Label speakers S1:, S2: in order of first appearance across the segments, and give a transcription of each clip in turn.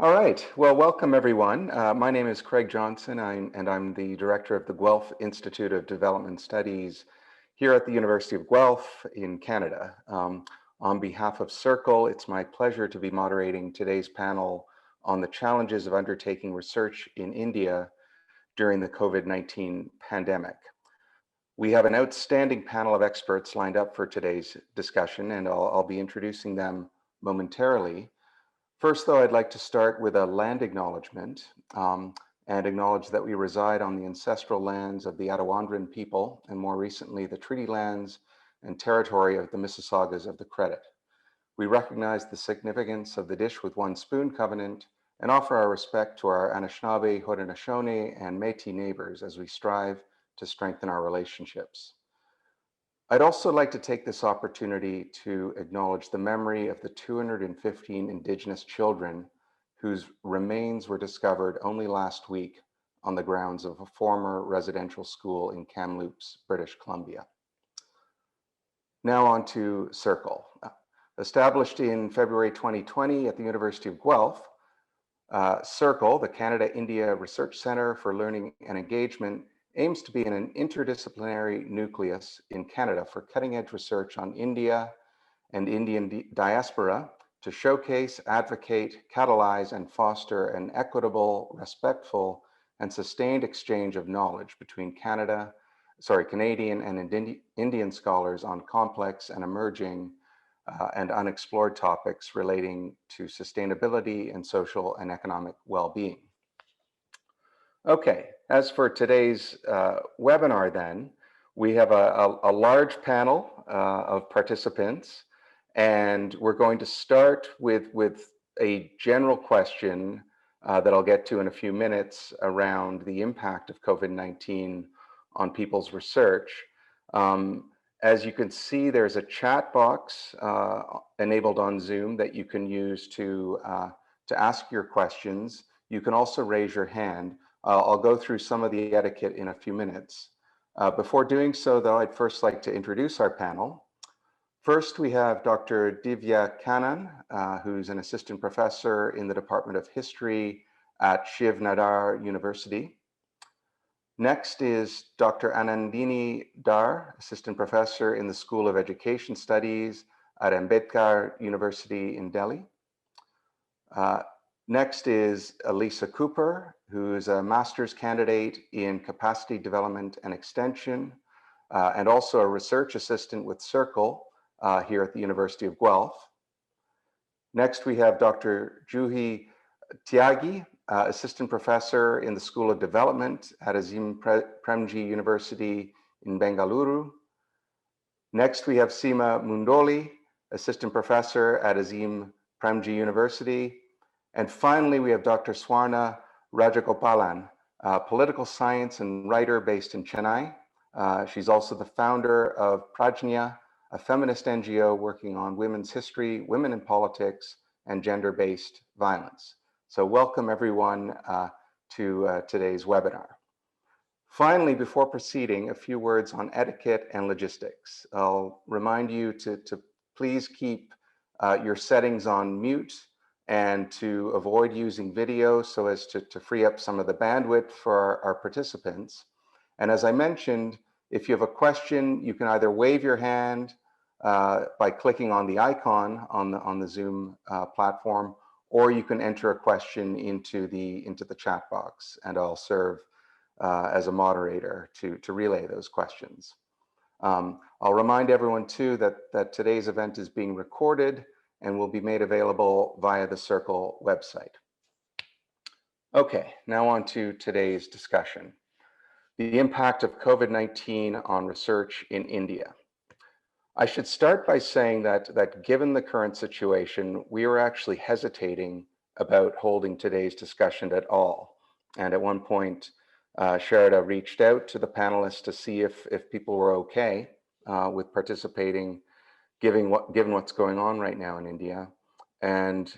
S1: All right, well, welcome everyone. My name is Craig Johnson, and I'm the director of the Guelph Institute of Development Studies here at the University of Guelph in Canada. On behalf of Circle, it's my pleasure to be moderating today's panel on the challenges of undertaking research in India during the COVID-19 pandemic. We have an outstanding panel of experts lined up for today's discussion, and I'll be introducing them momentarily. First, though, I'd like to start with a land acknowledgement and acknowledge that we reside on the ancestral lands of the Adawandran people, and more recently, the treaty lands and territory of the Mississaugas of the Credit. We recognize the significance of the Dish with One Spoon covenant and offer our respect to our Anishinaabe, Haudenosaunee, and Métis neighbors as we strive to strengthen our relationships. I'd also like to take this opportunity to acknowledge the memory of the 215 Indigenous children whose remains were discovered only last week on the grounds of a former residential school in Kamloops, British Columbia. Now on to Circle. Established in February 2020 at the University of Guelph, Circle, the Canada-India Research Centre for Learning and Engagement, aims to be an interdisciplinary nucleus in Canada for cutting-edge research on India and Indian diaspora to showcase, advocate, catalyze, and foster an equitable, respectful, and sustained exchange of knowledge between Canadian and Indian scholars on complex and emerging and unexplored topics relating to sustainability and social and economic well-being. Okay, as for today's webinar then, we have a large panel of participants, and we're going to start with a general question that I'll get to in a few minutes around the impact of COVID-19 on people's research. As you can see, there's a chat box enabled on Zoom that you can use to ask your questions. You can also raise your hand. I'll go through some of the etiquette in a few minutes. Before doing so, though, I'd first like to introduce our panel. First, we have Dr. Divya Kannan, who's an assistant professor in the Department of History at Shiv Nadar University. Next is Dr. Anandini Dar, assistant professor in the School of Education Studies at Ambedkar University in Delhi. Next is Elisa Cooper, who is a master's candidate in capacity development and extension, and also a research assistant with Circle here at the University of Guelph. Next, we have Dr. Juhi Tyagi, assistant professor in the School of Development at Azim Premji University in Bengaluru. Next, we have Seema Mundoli, assistant professor at Azim Premji University. And finally, we have Dr. Swarna Rajagopalan, a political science and writer based in Chennai. She's also the founder of Prajnya, a feminist NGO working on women's history, women in politics, and gender-based violence. So welcome everyone to today's webinar. Finally, before proceeding, a few words on etiquette and logistics. I'll remind you to please keep your settings on mute and to avoid using video so as to free up some of the bandwidth for our participants. And as I mentioned, if you have a question, you can either wave your hand by clicking on the icon on the Zoom platform, or you can enter a question into the chat box, and I'll serve as a moderator to relay those questions. I'll remind everyone too that today's event is being recorded and will be made available via the Circle website. Okay, now on to today's discussion. The impact of COVID-19 on research in India. I should start by saying that given the current situation, we were actually hesitating about holding today's discussion at all. And at one point, Sharada reached out to the panelists to see if people were okay with participating, given what's going on right now in India. And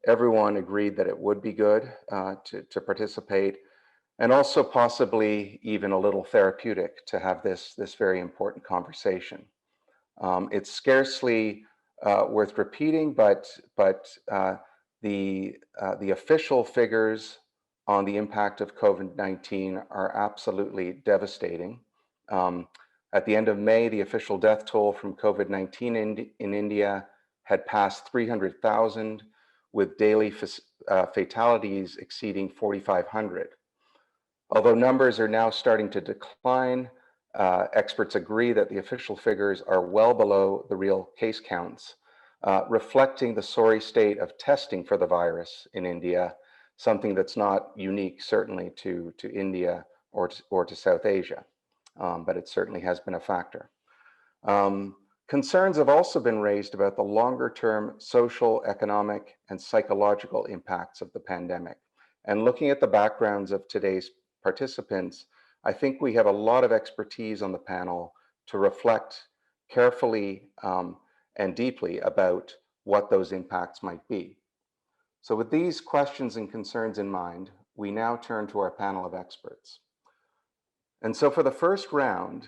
S1: everyone agreed that it would be good to participate, and also possibly even a little therapeutic to have this very important conversation. It's scarcely worth repeating, but the official figures on the impact of COVID-19 are absolutely devastating. At the end of May, the official death toll from COVID-19 in India had passed 300,000, with daily fatalities exceeding 4,500. Although numbers are now starting to decline, experts agree that the official figures are well below the real case counts, reflecting the sorry state of testing for the virus in India, something that's not unique, certainly, to India or to South Asia, but it certainly has been a factor. Concerns have also been raised about the longer-term social, economic, and psychological impacts of the pandemic. And looking at the backgrounds of today's participants, I think we have a lot of expertise on the panel to reflect carefully and deeply about what those impacts might be. So with these questions and concerns in mind, we now turn to our panel of experts. And so for the first round,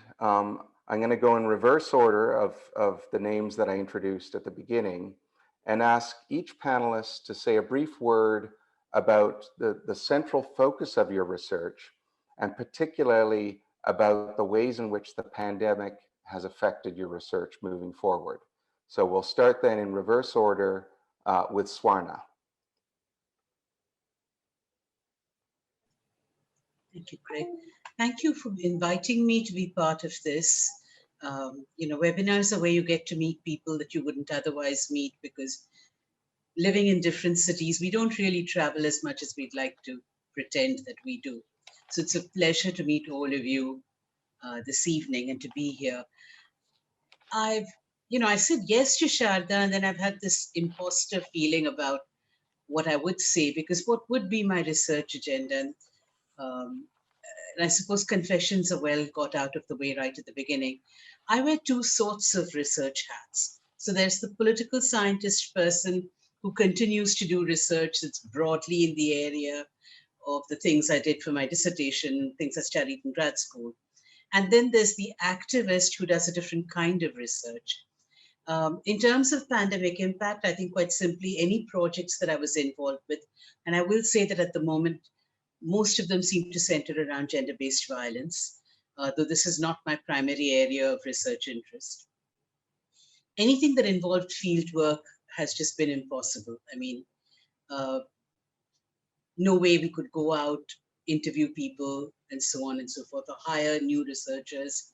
S1: I'm going to go in reverse order of the names that I introduced at the beginning and ask each panelist to say a brief word about the central focus of your research, and particularly about the ways in which the pandemic has affected your research moving forward. So we'll start then in reverse order with Swarna.
S2: Thank you, Greg. Thank you for inviting me to be part of this. Webinars are where you get to meet people that you wouldn't otherwise meet, because living in different cities, we don't really travel as much as we'd like to pretend that we do. So it's a pleasure to meet all of you this evening and to be here. I said yes to Sharda, and then I've had this imposter feeling about what I would say, because what would be my research agenda? And I suppose confessions are well got out of the way right at the beginning. I wear two sorts of research hats. So there's the political scientist person who continues to do research that's broadly in the area of the things I did for my dissertation, things I studied in grad school. And then there's the activist who does a different kind of research. In terms of pandemic impact, I think quite simply any projects that I was involved with, and I will say that at the moment, most of them seem to center around gender-based violence, though this is not my primary area of research interest. Anything that involved field work has just been impossible. I mean, no way we could go out, interview people, and so on and so forth, or hire new researchers,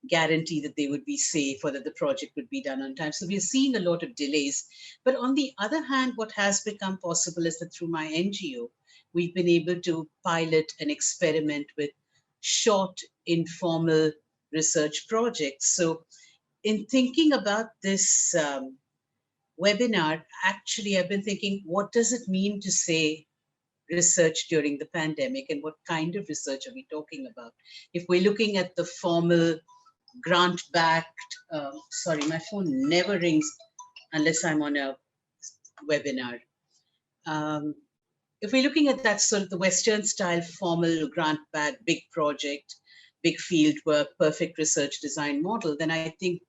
S2: guarantee that they would be safe or that the project would be done on time. So we're seeing a lot of delays. But on the other hand, what has become possible is that through my NGO, we've been able to pilot and experiment with short, informal research projects. So in thinking about this webinar, actually, I've been thinking, what does it mean to say research during the pandemic, and what kind of research are we talking about? If we're looking at the formal grant-backed, sorry, my phone never rings unless I'm on a webinar. If we're looking at that sort of the Western style formal grant-backed big project, big field work, perfect research design model, then I think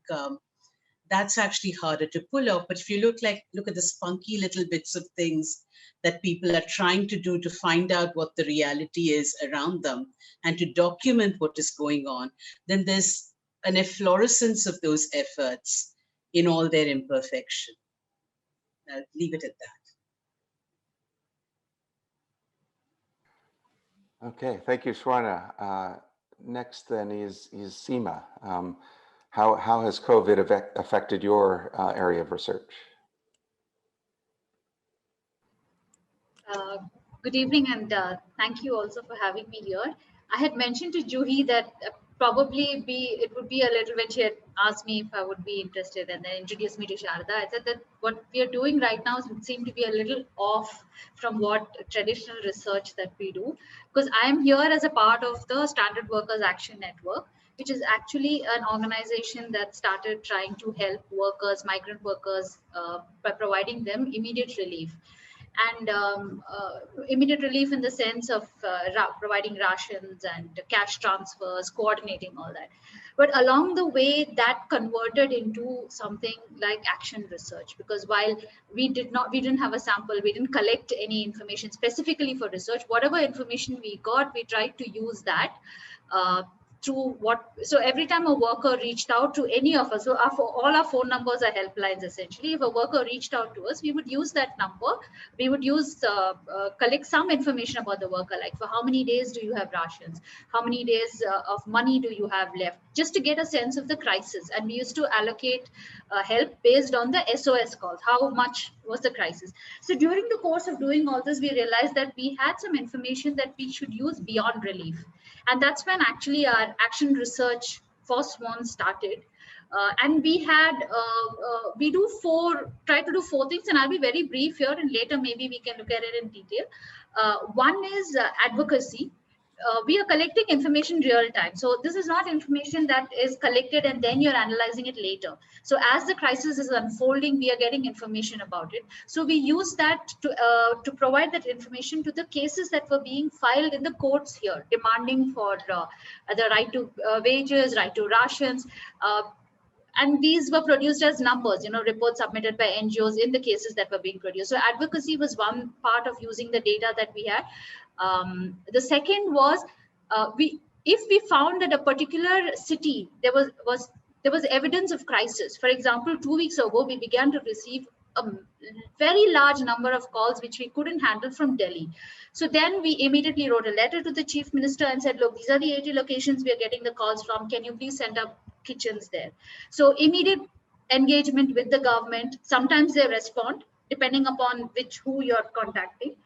S2: that's actually harder to pull off. But if you look at the spunky little bits of things that people are trying to do to find out what the reality is around them and to document what is going on, then there's an efflorescence of those efforts in all their imperfection. I'll leave it at that.
S1: Okay, thank you, Swarna. Next then is Seema. How has COVID affected your area of research?
S3: Good evening, and thank you also for having me here. I had mentioned to Juhi that probably it would be a little, when she had asked me if I would be interested and then introduced me to Sharda, I said that what we are doing right now seemed to be a little off from what traditional research that we do, because I am here as a part of the Standard Workers Action Network, which is actually an organization that started trying to help workers, migrant workers, by providing them immediate relief. And immediate relief in the sense of providing rations and cash transfers, coordinating all that. But along the way, that converted into something like action research, because while we didn't have a sample, we didn't collect any information specifically for research. Whatever information we got, we tried to use that through so every time a worker reached out to any of us, so all our phone numbers are helplines essentially. If a worker reached out to us, we would use that number. We would collect some information about the worker, like for how many days do you have rations, how many days of money do you have left, just to get a sense of the crisis. And we used to allocate help based on the SOS calls, how much was the crisis. So during the course of doing all this, we realized that we had some information that we should use beyond relief. And that's when actually our action research for SWAN started. And we had, try to do 4 things, and I'll be very brief here, and later maybe we can look at it in detail. One is advocacy. We are collecting information real time. So this is not information that is collected and then you're analyzing it later. So as the crisis is unfolding, we are getting information about it. So we use that to provide that information to the cases that were being filed in the courts here, demanding for the right to wages, right to rations. And these were produced as numbers, reports submitted by NGOs in the cases that were being produced. So advocacy was one part of using the data that we had. The second was if we found that a particular city there was evidence of crisis. For example, 2 weeks ago we began to receive a very large number of calls which we couldn't handle from Delhi. So then we immediately wrote a letter to the chief minister and said, look, these are the 80 locations we are getting the calls from. Can you please send up kitchens there? So immediate engagement with the government. Sometimes they respond depending upon who you're contacting.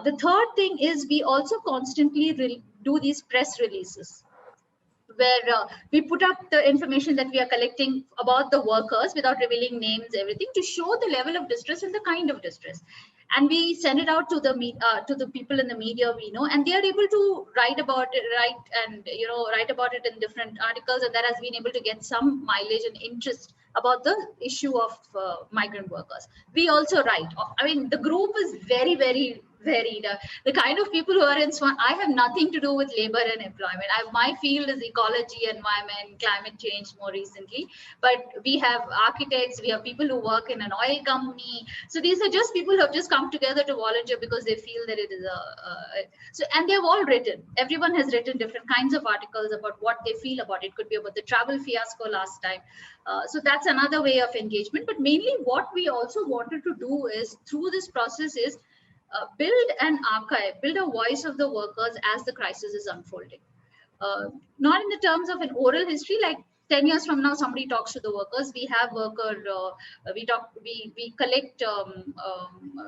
S3: The third thing is we also constantly do these press releases where we put up the information that we are collecting about the workers without revealing names, everything, to show the level of distress and the kind of distress. And we send it out to the people in the media we know, and they are able to write about it in different articles, and that has been able to get some mileage and interest about the issue of migrant workers. We also write. I mean, the group is very, very varied. The kind of people who are in SWAN, I have nothing to do with labor and employment. My field is ecology, environment, climate change more recently. But we have architects, we have people who work in an oil company. So these are just people who have just come together to volunteer because they feel that it is and they've all written. Everyone has written different kinds of articles about what they feel about it. Could be about the travel fiasco last time. So that's another way of engagement. But mainly what we also wanted to do is through this process is build an archive, build a voice of the workers as the crisis is unfolding. Not in the terms of an oral history, like 10 years from now, somebody talks to the workers. We have we collect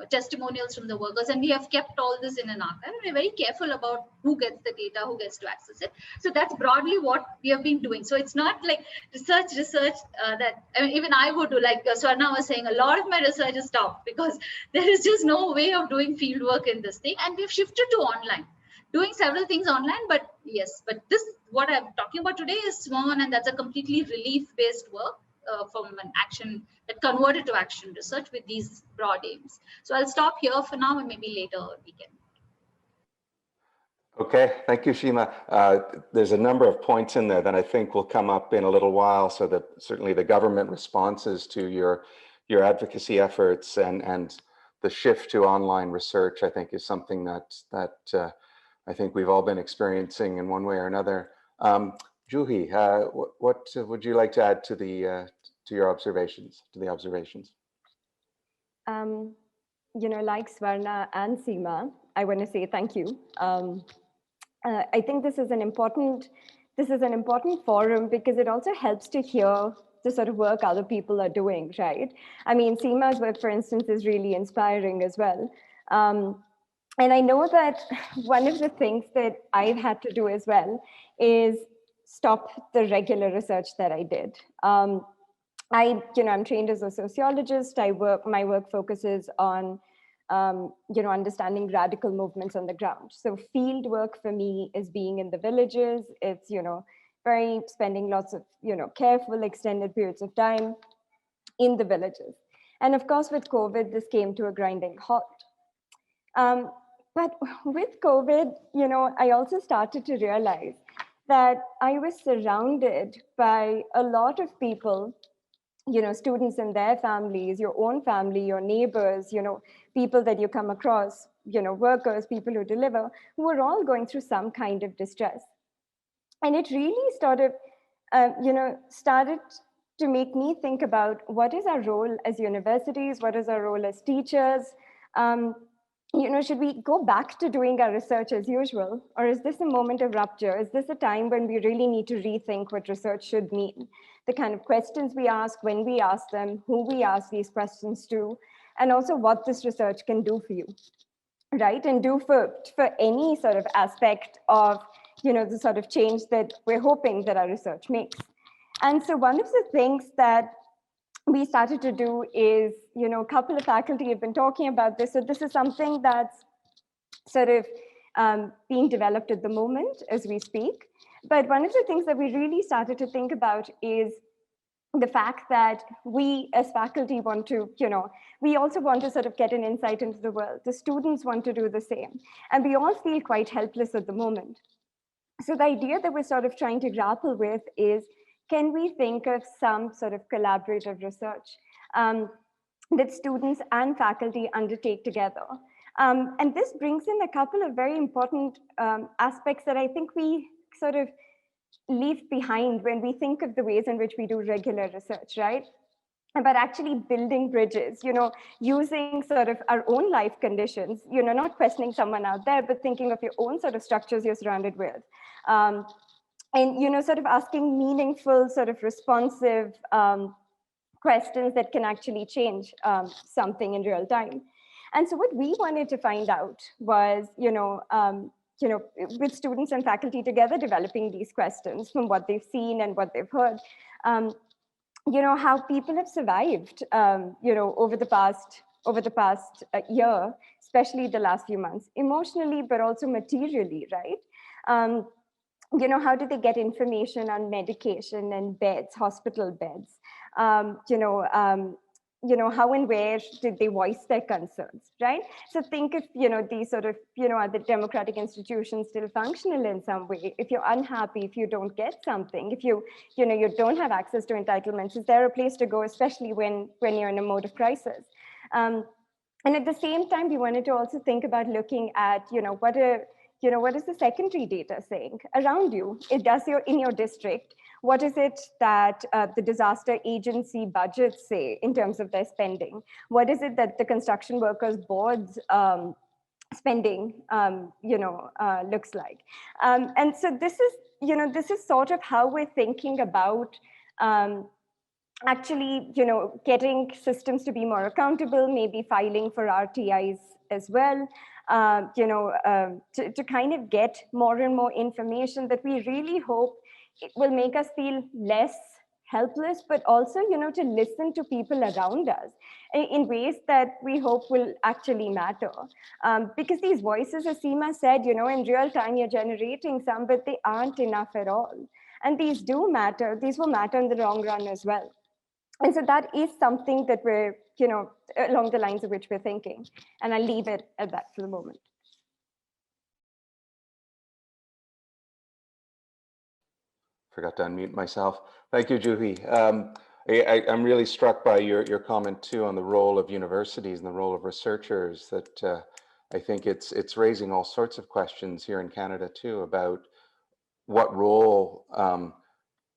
S3: testimonials from the workers, and we have kept all this in an archive. We're very careful about who gets the data, who gets to access it. So that's broadly what we have been doing. So it's not like research that even I would do, like Swarna was saying, a lot of my research is stopped because there is just no way of doing field work in this thing. And we've shifted to online. Doing several things online, but yes, but what I'm talking about today is SWAN, and that's a completely relief-based work from an action that converted to action research with these broad aims. So I'll stop here for now, and maybe later we can.
S1: Okay, thank you, Seema. There's a number of points in there that I think will come up in a little while, so that certainly the government responses to your advocacy efforts and the shift to online research, I think, is something that I think we've all been experiencing in one way or another. Juhi, what would you like to add to your observations, to the observations?
S4: Like Swarna and Seema, I want to say thank you. I think this is an important forum because it also helps to hear the sort of work other people are doing, right? I mean, Seema's work, for instance, is really inspiring as well. And I know that one of the things that I've had to do as well is stop the regular research that I did. I'm trained as a sociologist. My work focuses on, understanding radical movements on the ground. So field work for me is being in the villages. It's, spending lots of, careful extended periods of time in the villages. And of course, with COVID, this came to a grinding halt. But with COVID, I also started to realize that I was surrounded by a lot of people, students and their families, your own family, your neighbors, people that you come across, workers, people who deliver, who are all going through some kind of distress. And it really started to make me think about what is our role as universities, what is our role as teachers? Should we go back to doing our research as usual? Or is this a moment of rupture? Is this a time when we really need to rethink what research should mean? The kind of questions we ask, when we ask them, who we ask these questions to, and also what this research can do for you, right? And do for any sort of aspect of the sort of change that we're hoping that our research makes. And so one of the things that we started to do is, a couple of faculty have been talking about this. So this is something that's sort of being developed at the moment as we speak. But one of the things that we really started to think about is the fact that we as faculty want to, we also want to sort of get an insight into the world. The students want to do the same. And we all feel quite helpless at the moment. So the idea that we're sort of trying to grapple with is, can we think of some sort of collaborative research that students and faculty undertake together? And this brings in a couple of very important aspects that I think we sort of leave behind when we think of the ways in which we do regular research, right? But actually building bridges, using sort of our own life conditions, not questioning someone out there, but thinking of your own sort of structures you're surrounded with. And, sort of asking meaningful, sort of responsive questions that can actually change something in real time. And so what we wanted to find out was, with students and faculty together developing these questions from what they've seen and what they've heard, how people have survived, over the past year, especially the last few months, emotionally, but also materially, right? How do they get information on medication and beds, hospital beds? How and where did they voice their concerns, right? So think if, these sort of, are the democratic institutions still functional in some way? If you're unhappy, if you don't get something, if you don't have access to entitlements, is there a place to go, especially when you're in a mode of crisis? And at the same time, we wanted to also think about looking at, what is the secondary data saying around you? In your district, what is it that the disaster agency budgets say in terms of their spending? What is it that the construction workers boards spending, looks like? And so this is sort of how we're thinking about actually, getting systems to be more accountable, maybe filing for RTIs as well, to kind of get more and more information that we really hope it will make us feel less helpless, but also, to listen to people around us in ways that we hope will actually matter. Because these voices, as Seema said, in real time, you're generating some, but they aren't enough at all. And these do matter. These will matter in the long run as well. And so that is something that we're, along the lines of which we're thinking. And I'll leave it at that for the moment.
S1: Forgot to unmute myself. Thank you, Juhi. I'm really struck by your comment too on the role of universities and the role of researchers, that I think it's raising all sorts of questions here in Canada too about what role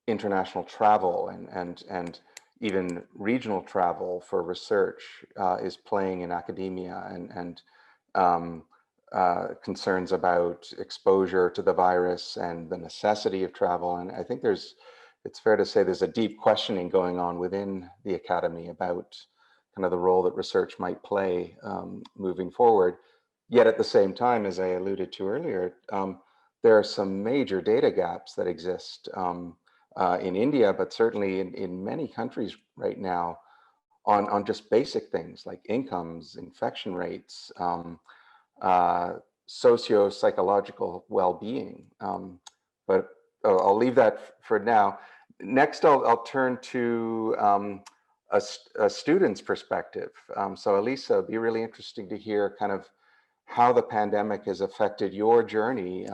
S1: international travel and even regional travel for research is playing in academia, and concerns about exposure to the virus and the necessity of travel. And I think it's fair to say there's a deep questioning going on within the academy about kind of the role that research might play moving forward. Yet at the same time, as I alluded to earlier, there are some major data gaps that exist in India, but certainly in many countries right now on just basic things like incomes, infection rates, socio-psychological well-being. But I'll leave that for now. Next, I'll turn to a student's perspective. So Elisa, it'd be really interesting to hear kind of how the pandemic has affected your journey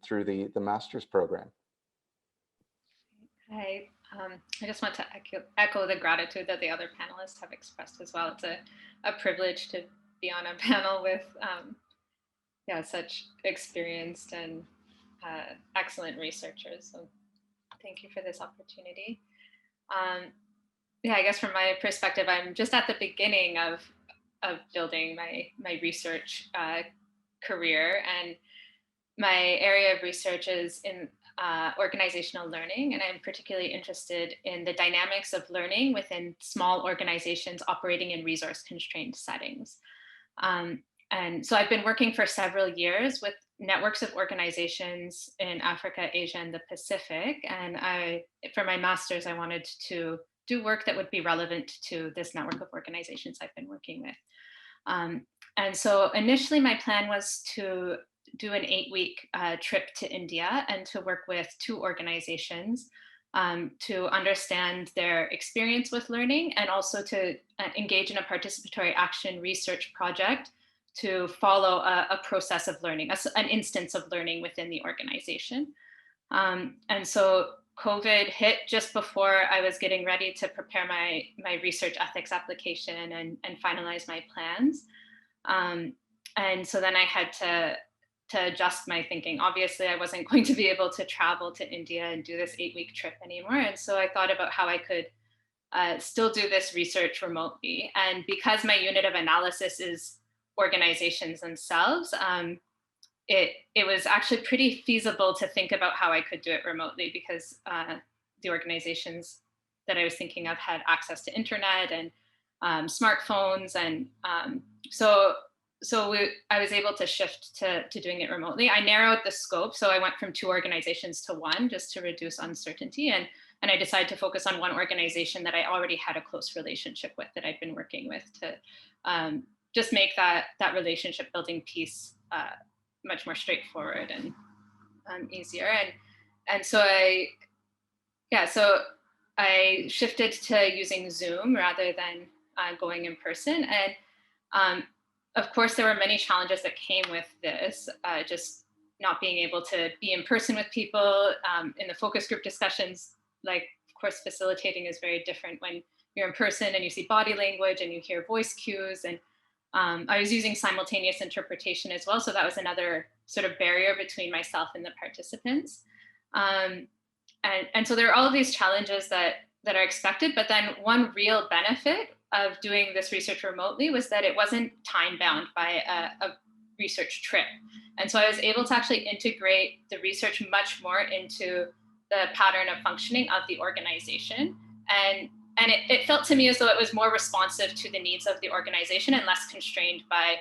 S1: through the master's program.
S5: I just want to echo the gratitude that the other panelists have expressed as well. It's a privilege to be on a panel with such experienced and excellent researchers. So thank you for this opportunity. I guess from my perspective, I'm just at the beginning of building my research career, and my area of research is in organizational learning, and I'm particularly interested in the dynamics of learning within small organizations operating in resource-constrained settings. And so I've been working for several years with networks of organizations in Africa, Asia, and the Pacific. And for my master's, I wanted to do work that would be relevant to this network of organizations I've been working with. And so initially my plan was to do an 8-week trip to India and to work with 2 organizations to understand their experience with learning, and also to engage in a participatory action research project to follow a process of learning, an instance of learning within the organization. And so COVID hit just before I was getting ready to prepare my research ethics application and finalize my plans. And so then I had to adjust my thinking. Obviously, I wasn't going to be able to travel to India and do this 8-week trip anymore. And so I thought about how I could still do this research remotely. And because my unit of analysis is organizations themselves, it was actually pretty feasible to think about how I could do it remotely, because the organizations that I was thinking of had access to internet and smartphones. And so I was able to shift to doing it remotely. I narrowed the scope. So I went from 2 organizations to 1 just to reduce uncertainty. And I decided to focus on one organization that I already had a close relationship with, that I'd been working with, to just make that relationship building piece much more straightforward and easier. And so I shifted to using Zoom rather than going in person. And of course, there were many challenges that came with this, just not being able to be in person with people. In the focus group discussions, like, of course, facilitating is very different when you're in person and you see body language and you hear voice cues. And I was using simultaneous interpretation as well. So that was another sort of barrier between myself and the participants. And so there are all of these challenges that are expected, but then one real benefit of doing this research remotely was that it wasn't time bound by a research trip. And so I was able to actually integrate the research much more into the pattern of functioning of the organization. And it felt to me as though it was more responsive to the needs of the organization and less constrained by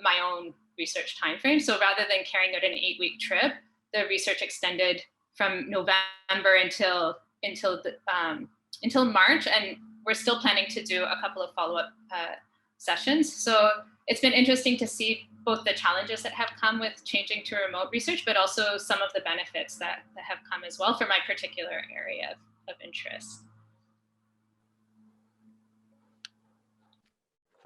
S5: my own research timeframe. So rather than carrying out an 8-week trip, the research extended from November until March, and we're still planning to do a couple of follow-up sessions. So it's been interesting to see both the challenges that have come with changing to remote research, but also some of the benefits that have come as well for my particular area of interest.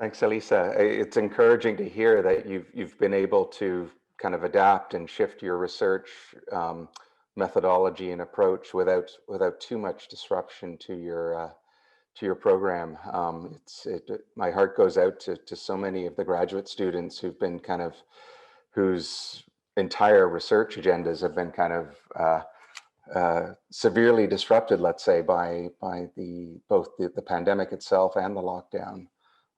S1: Thanks, Elisa. It's encouraging to hear that you've been able to kind of adapt and shift your research methodology and approach without too much disruption to your program. My heart goes out to so many of the graduate students who've been whose entire research agendas have been severely disrupted, let's say, by both the pandemic itself and the lockdown.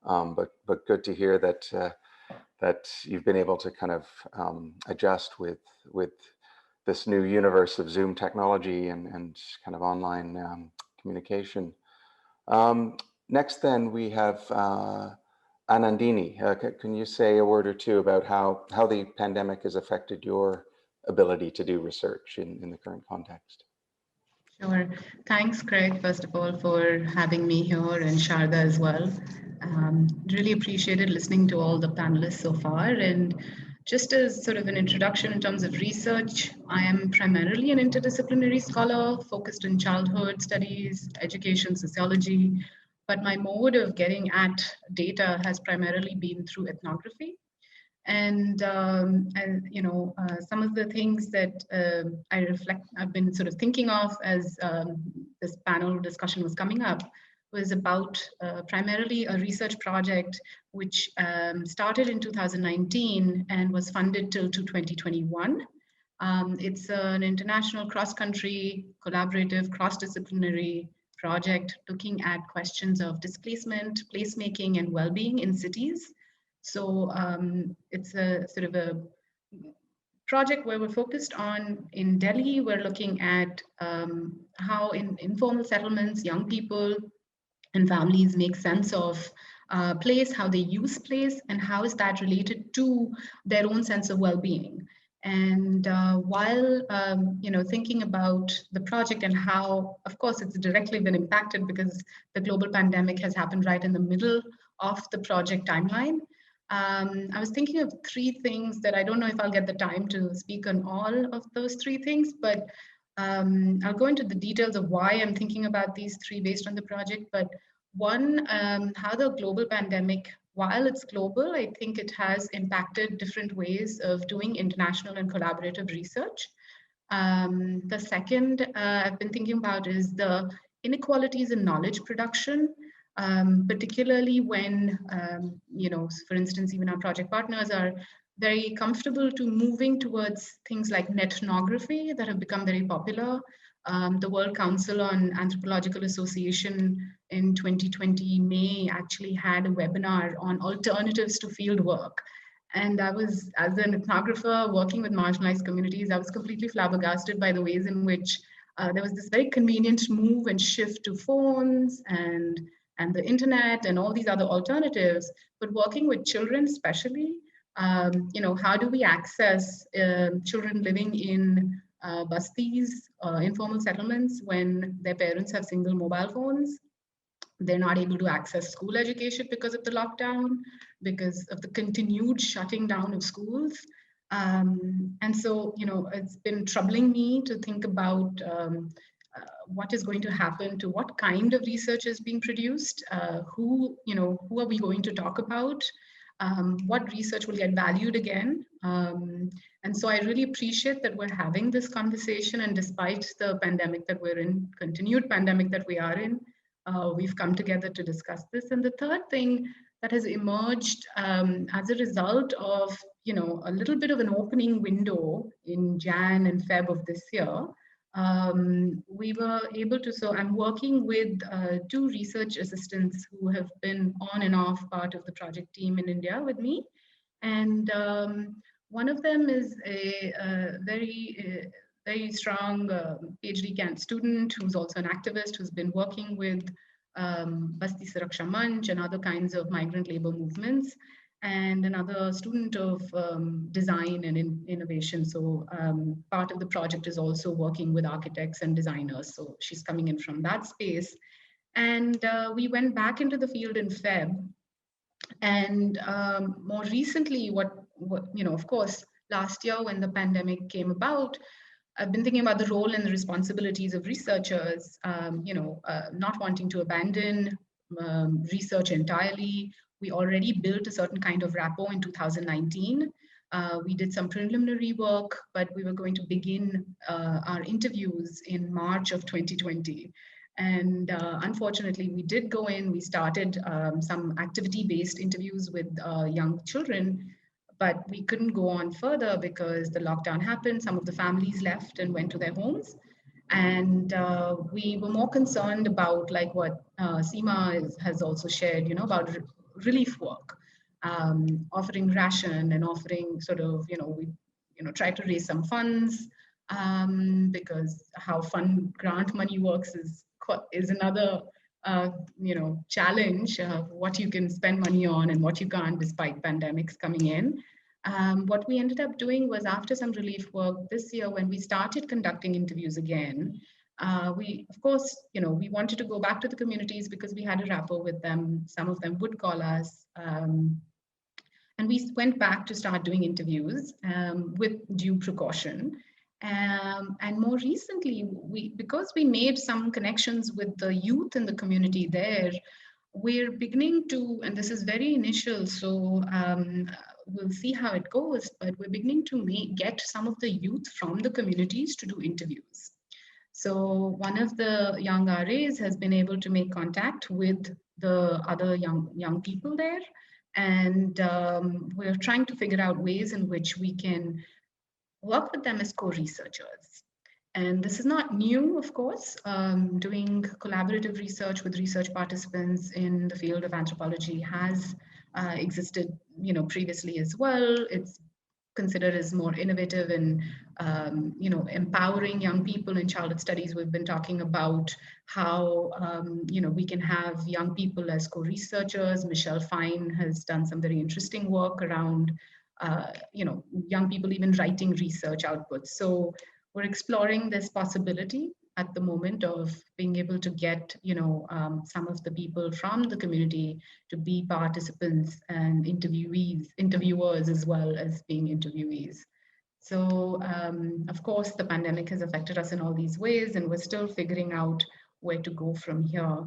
S1: But good to hear that you've been able to adjust with this new universe of Zoom technology and online communication. Next, then we have Anandini. Can you say a word or two about how the pandemic has affected your ability to do research in the current context?
S6: Sure. Thanks, Craig, first of all, for having me here, and Sharda as well. Really appreciated listening to all the panelists so far. And just as sort of an introduction in terms of research, I am primarily an interdisciplinary scholar focused in childhood studies, education, sociology, but my mode of getting at data has primarily been through ethnography. And you know, some of the things that I've been sort of thinking of as this panel discussion was coming up was about primarily a research project which started in 2019 and was funded till to 2021. It's an international cross-country, collaborative, cross-disciplinary project looking at questions of displacement, placemaking, and well-being in cities. So it's a sort of a project where we're focused on, in Delhi, we're looking at how in informal settlements, young people and families make sense of place, how they use place, and how is that related to their own sense of well-being. And while you know, thinking about the project and how, of course, it's directly been impacted because the global pandemic has happened right in the middle of the project timeline, I was thinking of three things that I don't know if I'll get the time to speak on all of those three things, but I'll go into the details of why I'm thinking about these three based on the project. But one, how the global pandemic, while it's global, I think it has impacted different ways of doing international and collaborative research. The second I've been thinking about is the inequalities in knowledge production, particularly when, you know, for instance, even our project partners are very comfortable to moving towards things like nethnography that have become very popular. The World Council on Anthropological Association in 2020 May actually had a webinar on alternatives to field work. And I was, as an ethnographer working with marginalized communities, I was completely flabbergasted by the ways in which there was this very convenient move and shift to phones and the internet and all these other alternatives. But working with children especially, you know, how do we access children living in bastis, informal settlements, when their parents have single mobile phones? They're not able to access school education because of the lockdown, because of the continued shutting down of schools. And so, you know, it's been troubling me to think about what is going to happen to what kind of research is being produced, who are we going to talk about, what research will get valued again. And so I really appreciate that we're having this conversation, and despite the pandemic that we're in, continued pandemic that we are in, we've come together to discuss this. And the third thing that has emerged as a result of, you know, a little bit of an opening window in Jan and Feb of this year, we were able to, so I'm working with two research assistants who have been on and off part of the project team in India with me. And one of them is a very strong PhD student who's also an activist who's been working with Basti Suraksha Manch and other kinds of migrant labor movements, and another student of design and innovation. So part of the project is also working with architects and designers. So she's coming in from that space. And we went back into the field in Feb. And more recently, what you know, of course, last year when the pandemic came about, I've been thinking about the role and the responsibilities of researchers, you know, not wanting to abandon research entirely. We already built a certain kind of rapport in 2019. We did some preliminary work, but we were going to begin our interviews in March of 2020. And unfortunately, we did go in, we started some activity-based interviews with young children, but we couldn't go on further because the lockdown happened. Some of the families left and went to their homes. And we were more concerned about, like what Seema has also shared, you know, about relief work, offering ration and offering sort of, you know, we, you know, try to raise some funds because how fund grant money works is another, you know, challenge, what you can spend money on and what you can't despite pandemics coming in. What we ended up doing was, after some relief work this year, when we started conducting interviews again, we, of course, you know, we wanted to go back to the communities because we had a rapport with them. Some of them would call us. And we went back to start doing interviews with due precaution. And more recently, because we made some connections with the youth in the community there, we're beginning to, and this is very initial, so we'll see how it goes, but we're beginning to get some of the youth from the communities to do interviews. So one of the young RAs has been able to make contact with the other young people there. And we're trying to figure out ways in which we can work with them as co-researchers. And this is not new, of course. Doing collaborative research with research participants in the field of anthropology has existed, previously as well. It's considered as more innovative and empowering young people in childhood studies. We've been talking about how we can have young people as co-researchers. Michelle Fine has done some very interesting work around young people even writing research outputs. So we're exploring this possibility at the moment of being able to get some of the people from the community to be participants and interviewers as well as being interviewees. So of course the pandemic has affected us in all these ways, and we're still figuring out where to go from here.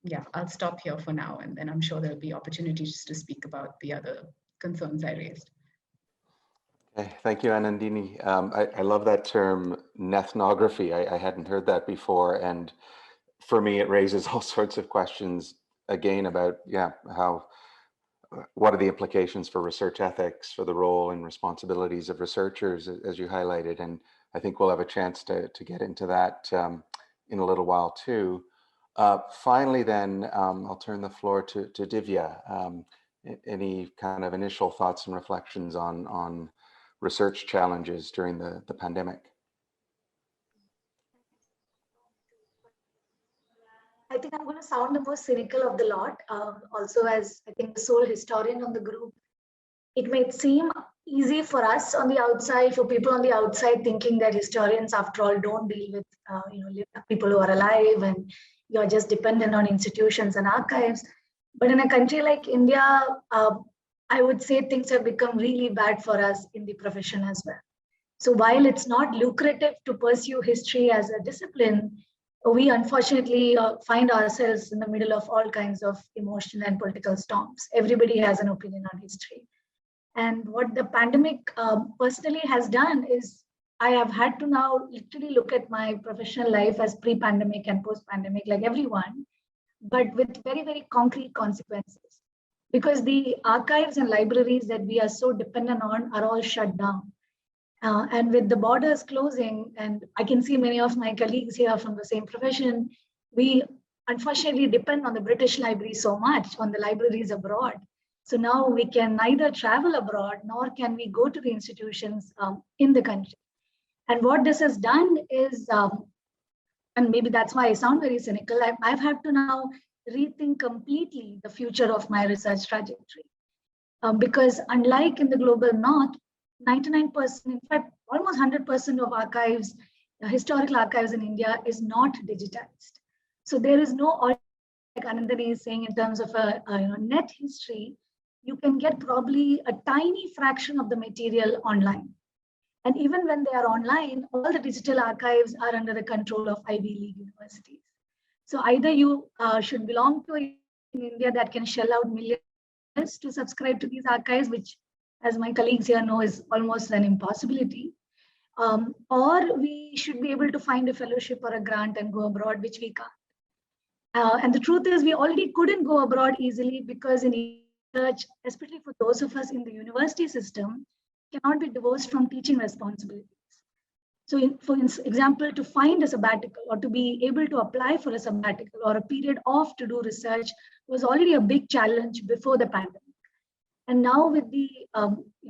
S6: Yeah, I'll stop here for now, and then I'm sure there'll be opportunities to speak about the other concerns I raised.
S1: Okay, thank you, Anandini. I love that term, nethnography. I hadn't heard that before, and for me, it raises all sorts of questions again about, what are the implications for research ethics, for the role and responsibilities of researchers, as you highlighted, and I think we'll have a chance to get into that in a little while too. Finally, then, I'll turn the floor to Divya. Any kind of initial thoughts and reflections on research challenges during the pandemic?
S7: I think I'm going to sound the most cynical of the lot. Also, as I think the sole historian on the group, it may seem easy for us on the outside, for people on the outside, thinking that historians, after all, don't deal with people who are alive, and you're just dependent on institutions and archives. But in a country like India, I would say things have become really bad for us in the profession as well. So while it's not lucrative to pursue history as a discipline, we unfortunately find ourselves in the middle of all kinds of emotional and political storms. Everybody has an opinion on history. And what the pandemic personally has done is I have had to now literally look at my professional life as pre-pandemic and post-pandemic, like everyone, but with very, very concrete consequences. Because the archives and libraries that we are so dependent on are all shut down. And with the borders closing, and I can see many of my colleagues here from the same profession, we unfortunately depend on the British Library so much, on the libraries abroad. So now we can neither travel abroad, nor can we go to the institutions in the country. And what this has done is, and maybe that's why I sound very cynical, I've had to now rethink completely the future of my research trajectory. Because unlike in the global north, 99%, in fact, almost 100% of archives, historical archives in India is not digitized. So there is no, like Anandini is saying, in terms of a net history, you can get probably a tiny fraction of the material online. And even when they are online, all the digital archives are under the control of Ivy League universities. So either you should belong to in India that can shell out millions to subscribe to these archives, which, as my colleagues here know, is almost an impossibility. Or we should be able to find a fellowship or a grant and go abroad, which we can't. And the truth is, we already couldn't go abroad easily because in research, especially for those of us in the university system, cannot be divorced from teaching responsibilities. So for example, to find a sabbatical or to be able to apply for a sabbatical or a period off to do research was already a big challenge before the pandemic. And now with the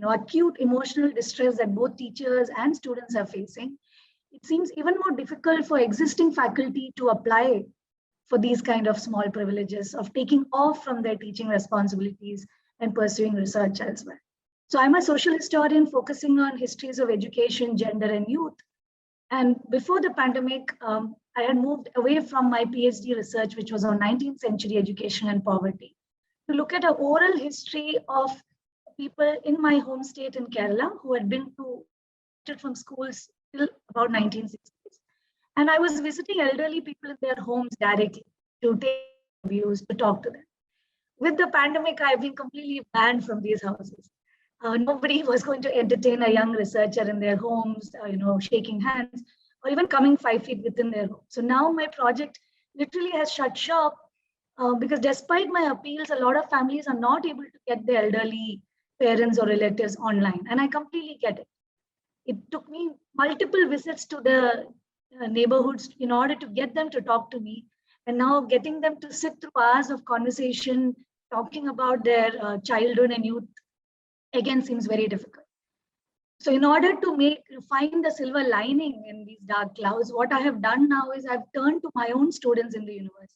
S7: acute emotional distress that both teachers and students are facing, it seems even more difficult for existing faculty to apply for these kind of small privileges of taking off from their teaching responsibilities and pursuing research elsewhere. So I'm a social historian focusing on histories of education, gender, and youth. And before the pandemic, I had moved away from my PhD research, which was on 19th century education and poverty, to look at an oral history of people in my home state in Kerala who had been from schools till about 1960s. And I was visiting elderly people in their homes directly. to take views, to talk to them. With the pandemic, I've been completely banned from these houses. Nobody was going to entertain a young researcher in their homes, shaking hands, or even coming 5 feet within their home. So now my project literally has shut shop because despite my appeals, a lot of families are not able to get their elderly parents or relatives online. And I completely get it. It took me multiple visits to the neighborhoods in order to get them to talk to me. And now getting them to sit through hours of conversation, talking about their childhood and youth, again, seems very difficult. So in order to find the silver lining in these dark clouds, what I have done now is I've turned to my own students in the university.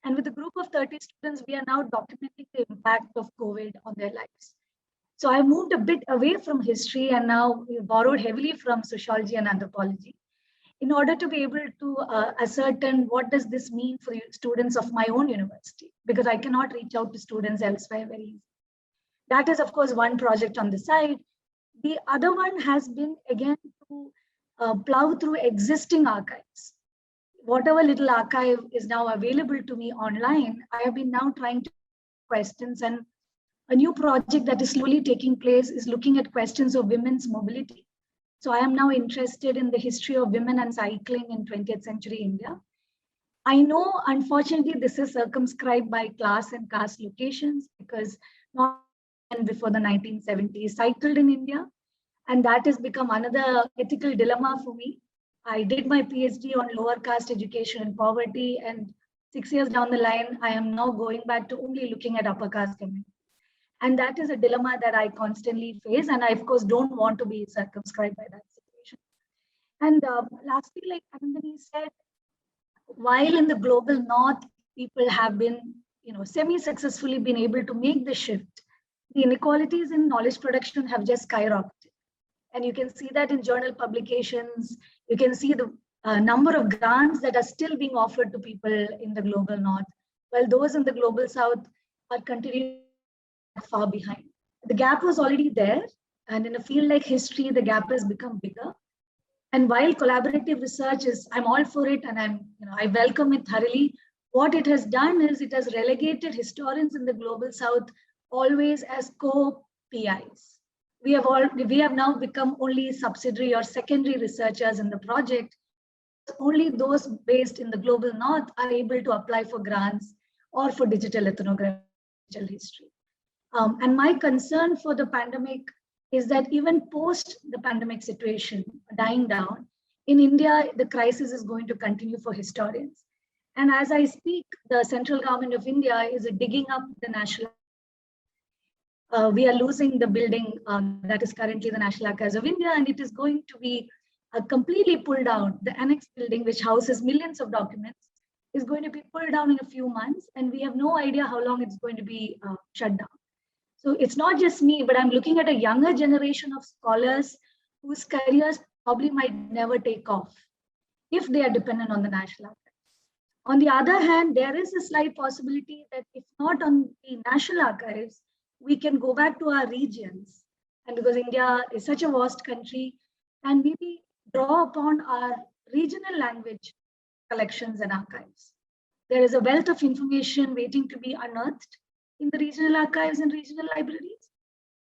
S7: And with a group of 30 students, we are now documenting the impact of COVID on their lives. So I moved a bit away from history and now we borrowed heavily from sociology and anthropology in order to be able to ascertain what does this mean for students of my own university, because I cannot reach out to students elsewhere very easily. That is, of course, one project on the side. The other one has been, again, to plow through existing archives. Whatever little archive is now available to me online, I have been now trying to questions, and a new project that is slowly taking place is looking at questions of women's mobility. So I am now interested in the history of women and cycling in 20th century India. I know, unfortunately, this is circumscribed by class and caste locations because not before the 1970s cycled in India. And that has become another ethical dilemma for me. I did my PhD on lower caste education and poverty. And 6 years down the line, I am now going back to only looking at upper caste community. And that is a dilemma that I constantly face. And I, of course, don't want to be circumscribed by that situation. And lastly, like Anandini said, while in the global north, people have been, semi-successfully been able to make the shift, the inequalities in knowledge production have just skyrocketed. And you can see that in journal publications. You can see the number of grants that are still being offered to people in the global north, while those in the global south are continuing far behind. The gap was already there. And in a field like history, the gap has become bigger. And while collaborative research is, I'm all for it and I welcome it thoroughly, what it has done is it has relegated historians in the global south always as co-PIs. We have now become only subsidiary or secondary researchers in the project. Only those based in the global north are able to apply for grants or for digital ethnography, digital history. And my concern for the pandemic is that even post the pandemic situation dying down, in India, the crisis is going to continue for historians. And as I speak, the central government of India is digging up the national. We are losing the building that is currently the National Archives of India, and it is going to be completely pulled down. The annex building, which houses millions of documents, is going to be pulled down in a few months, and we have no idea how long it's going to be shut down. So it's not just me, but I'm looking at a younger generation of scholars whose careers probably might never take off if they are dependent on the National Archives. On the other hand, there is a slight possibility that if not on the National Archives, we can go back to our regions. And because India is such a vast country, and maybe draw upon our regional language collections and archives. There is a wealth of information waiting to be unearthed in the regional archives and regional libraries.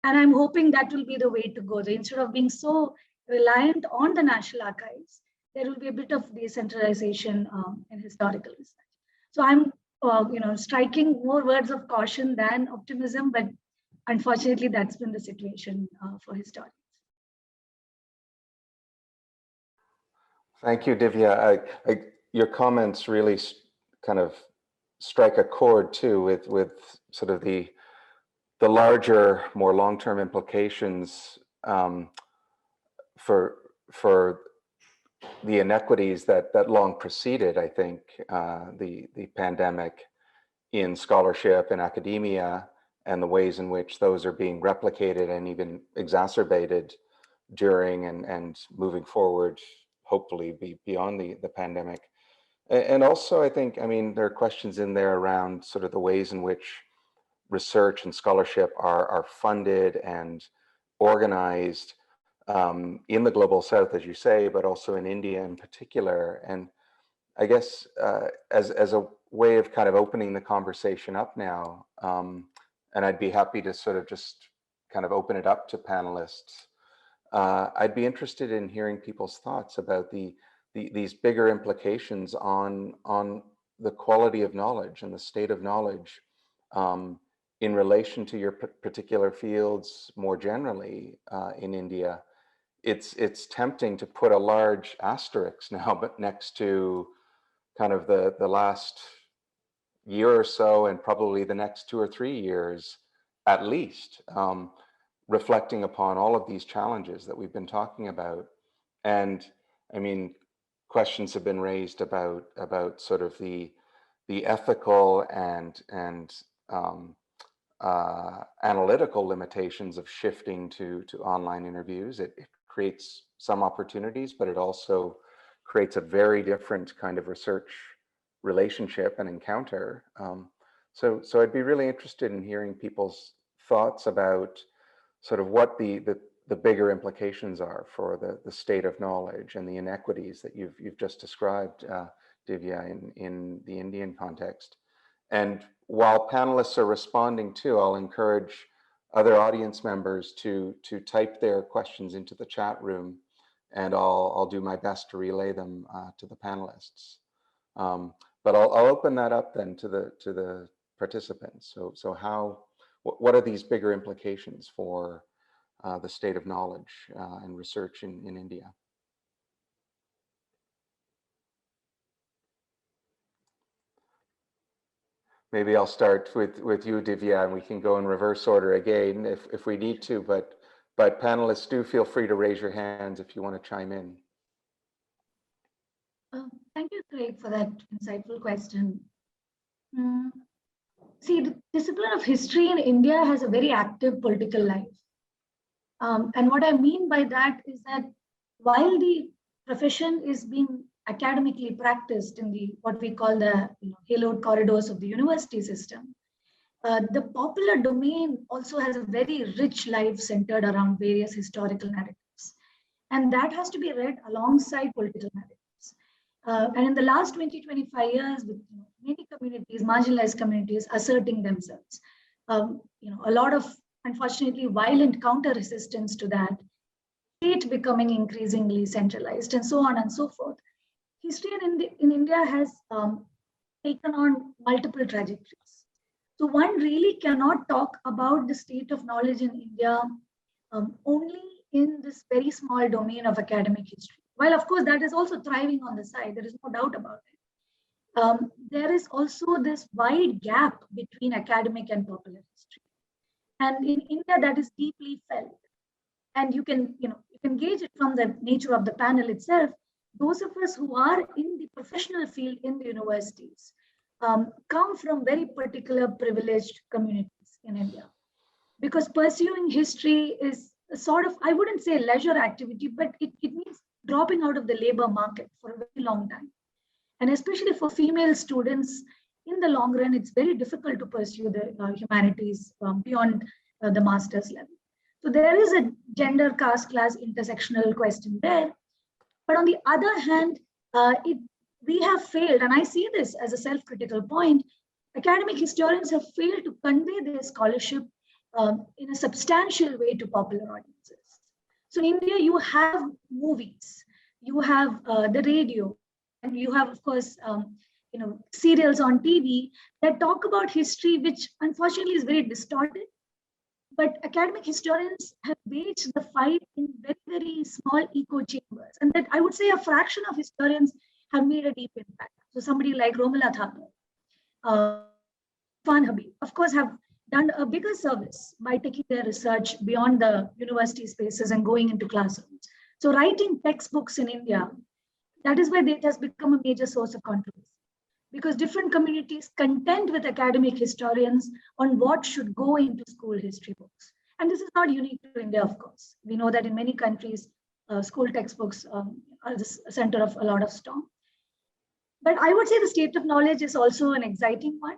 S7: And I'm hoping that will be the way to go. So instead of being so reliant on the National Archives, there will be a bit of decentralization in historical research. So I'm striking more words of caution than optimism, but unfortunately, that's been the situation for historians.
S1: Thank you, Divya. Your comments really kind of strike a chord too with sort of the larger, more long-term implications for the inequities that long preceded, I think, the pandemic in scholarship and academia, and the ways in which those are being replicated and even exacerbated during and moving forward, hopefully beyond the pandemic. And also, I think, there are questions in there around sort of the ways in which research and scholarship are funded and organized in the global south, as you say, but also in India in particular. And I guess as a way of kind of opening the conversation up now, and I'd be happy to sort of just kind of open it up to panelists. I'd be interested in hearing people's thoughts about these bigger implications on the quality of knowledge and the state of knowledge in relation to your particular fields more generally in India. It's tempting to put a large asterisk now, but next to kind of the last year or so, and probably the next 2 or 3 years at least, reflecting upon all of these challenges that we've been talking about. And I mean, questions have been raised about sort of the ethical and analytical limitations of shifting to online interviews. It creates some opportunities, but it also creates a very different kind of research relationship and encounter. So I'd be really interested in hearing people's thoughts about sort of what the bigger implications are for the state of knowledge and the inequities that you've just described, Divya, in the Indian context. And while panelists are responding too, I'll encourage other audience members to type their questions into the chat room, and I'll do my best to relay them to the panelists. But I'll open that up then to the participants. So what are these bigger implications for the state of knowledge and research in India? Maybe I'll start with you, Divya, and we can go in reverse order again if we need to, but panelists, do feel free to raise your hands if you want to chime in.
S7: Thank you, Craig, for that insightful question. See, the discipline of history in India has a very active political life. And what I mean by that is that while the profession is being academically practiced in what we call the hallowed corridors of the university system, the popular domain also has a very rich life centered around various historical narratives. And that has to be read alongside political narratives. And in the last 20-25 years, with many communities, marginalized communities asserting themselves, a lot of, unfortunately, violent counter-resistance to that, state becoming increasingly centralized, and so on and so forth. History in India has taken on multiple trajectories. So one really cannot talk about the state of knowledge in India only in this very small domain of academic history. While of course that is also thriving on the side, there is no doubt about it. There is also this wide gap between academic and popular history. And in India, that is deeply felt. And you can gauge it from the nature of the panel itself. Those of us who are in the professional field in the universities come from very particular privileged communities in India. Because pursuing history is a sort of, I wouldn't say leisure activity, but it means dropping out of the labor market for a very long time. And especially for female students, in the long run, it's very difficult to pursue the humanities beyond the master's level. So there is a gender, caste, class, intersectional question there. But on the other hand, we have failed, and I see this as a self-critical point, academic historians have failed to convey their scholarship in a substantial way to popular audiences. So in India, you have movies, you have the radio, and you have, of course, serials on TV that talk about history, which unfortunately is very distorted. But academic historians have waged the fight in very, very small echo chambers. And that I would say a fraction of historians have made a deep impact. So somebody like Romila Thakur, Fan Habib, of course, have done a bigger service by taking their research beyond the university spaces and going into classrooms. So writing textbooks in India, that is why it has become a major source of controversy. Because different communities contend with academic historians on what should go into school history books. And this is not unique to India, of course. We know that in many countries, school textbooks are the center of a lot of storm. But I would say the state of knowledge is also an exciting one.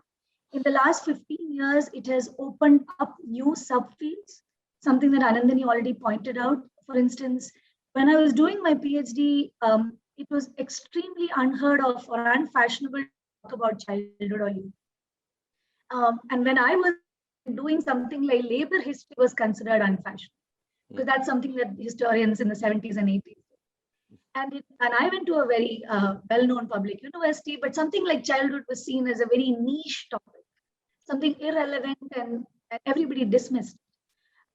S7: In the last 15 years, it has opened up new subfields, something that Anandini already pointed out. For instance, when I was doing my PhD, it was extremely unheard of or unfashionable to talk talk about childhood or youth. And when I was doing something like labor history was considered unfashionable, because that's something that historians in the 70s and 80s. And I went to a very well-known public university, but something like childhood was seen as a very niche topic, something irrelevant, and everybody dismissed.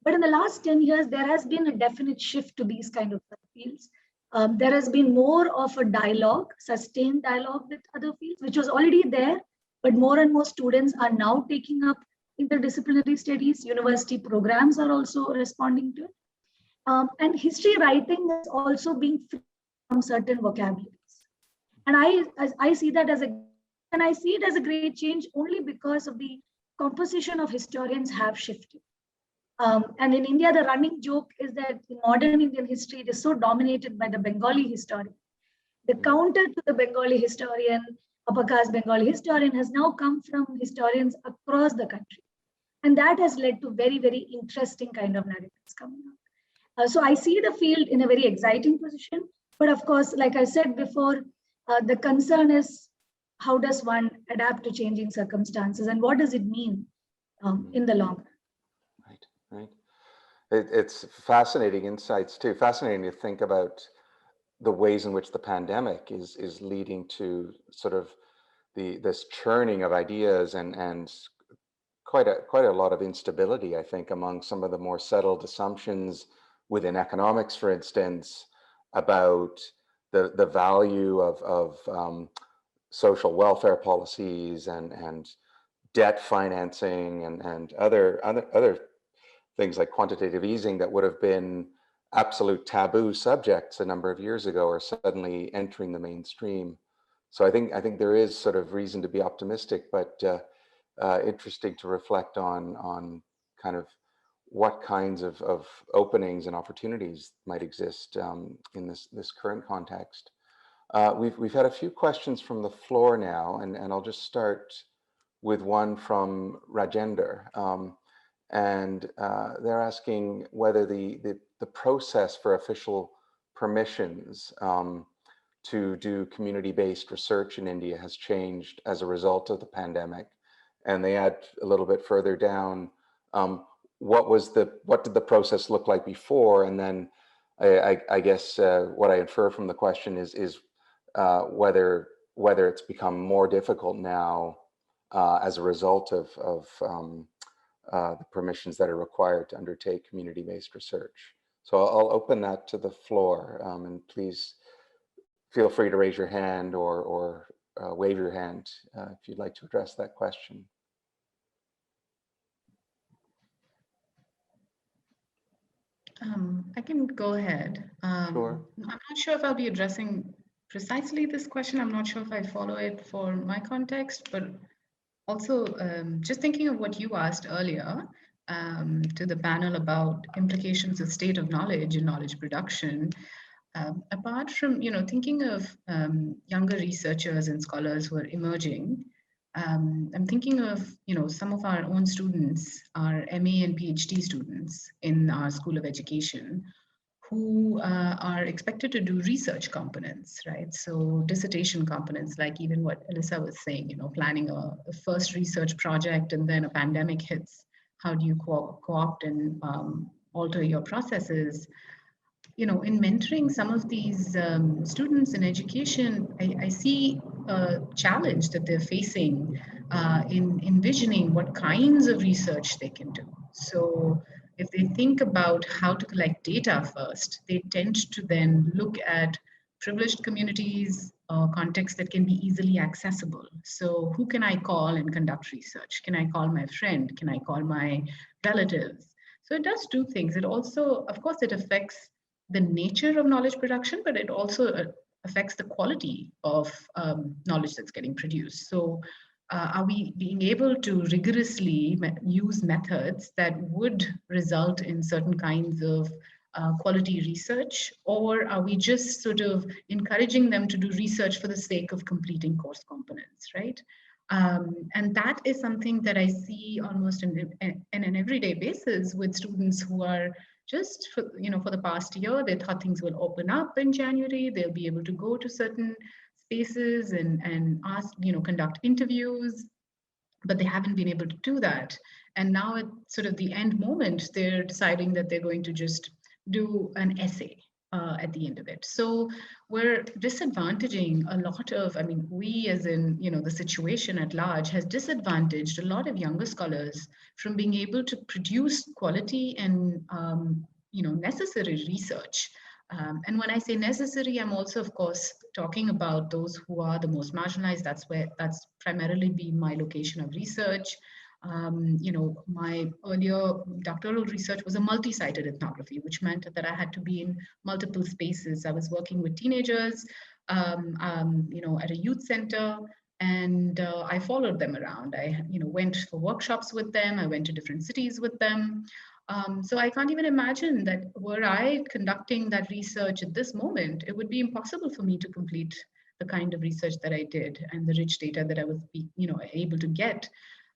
S7: But in the last 10 years, there has been a definite shift to these kind of fields. There has been more of a dialogue, sustained dialogue with other fields, which was already there, but more and more students are now taking up interdisciplinary studies. University programs are also responding to it. And history writing is also being free from certain vocabularies. And I see that as I see it as a great change only because of the composition of historians have shifted. And in India, the running joke is that in modern Indian history, it is so dominated by the Bengali historian. The counter to the Bengali historian, upper caste Bengali historian, has now come from historians across the country. And that has led to very, very interesting kind of narratives coming up. So I see the field in a very exciting position. But of course, like I said before, the concern is how does one adapt to changing circumstances and what does it mean in the long run?
S1: Right. It's fascinating insights too. Fascinating to think about the ways in which the pandemic is leading to sort of this churning of ideas and quite a lot of instability, I think, among some of the more settled assumptions within economics, for instance, about the value of social welfare policies and debt financing and other things like quantitative easing that would have been absolute taboo subjects a number of years ago are suddenly entering the mainstream. So I think there is sort of reason to be optimistic, but interesting to reflect on kind of what kinds of openings and opportunities might exist in this current context. We've had a few questions from the floor now, and I'll just start with one from Rajender. And they're asking whether the process for official permissions to do community-based research in India has changed as a result of the pandemic. And they add a little bit further down, what did the process look like before? And then I guess what I infer from the question is whether it's become more difficult now as a result of the permissions that are required to undertake community-based research. So I'll open that to the floor, and please feel free to raise your hand or wave your hand if you'd like to address that question.
S6: I can go ahead.
S1: Sure.
S6: I'm not sure if I'll be addressing precisely this question. I'm not sure if I follow it for my context, but also just thinking of what you asked earlier to the panel about implications of state of knowledge and knowledge production. Apart from, thinking of younger researchers and scholars who are emerging, I'm thinking of, some of our own students, our MA and PhD students in our School of Education, who are expected to do research components, right? So dissertation components, like even what Elisa was saying, planning a first research project and then a pandemic hits. How do you co-opt and alter your processes? In mentoring some of these students in education, I see a challenge that they're facing in envisioning what kinds of research they can do. So if they think about how to collect data first, they tend to then look at privileged communities, contexts that can be easily accessible. So who can I call and conduct research? Can I call my friend? Can I call my relatives? So it does two things. It also, of course, it affects the nature of knowledge production, but it also affects the quality of knowledge that's getting produced. So are we being able to rigorously use methods that would result in certain kinds of quality research, or are we just sort of encouraging them to do research for the sake of completing course components, right? And that is something that I see almost in an everyday basis with students who are just for the past year, they thought things will open up in January. They'll be able to go to certain spaces and ask, conduct interviews, but they haven't been able to do that. And now at sort of the end moment, they're deciding that they're going to just do an essay at the end of it. So we're disadvantaging a lot of, we as in, the situation at large has disadvantaged a lot of younger scholars from being able to produce quality and, necessary research. And when I say necessary, I'm also, of course, talking about those who are the most marginalized. That's primarily been my location of research. My earlier doctoral research was a multi-sited ethnography, which meant that I had to be in multiple spaces. I was working with teenagers, at a youth center, and I followed them around. I, went for workshops with them. I went to different cities with them. So I can't even imagine that were I conducting that research at this moment, it would be impossible for me to complete the kind of research that I did and the rich data that I was, able to get.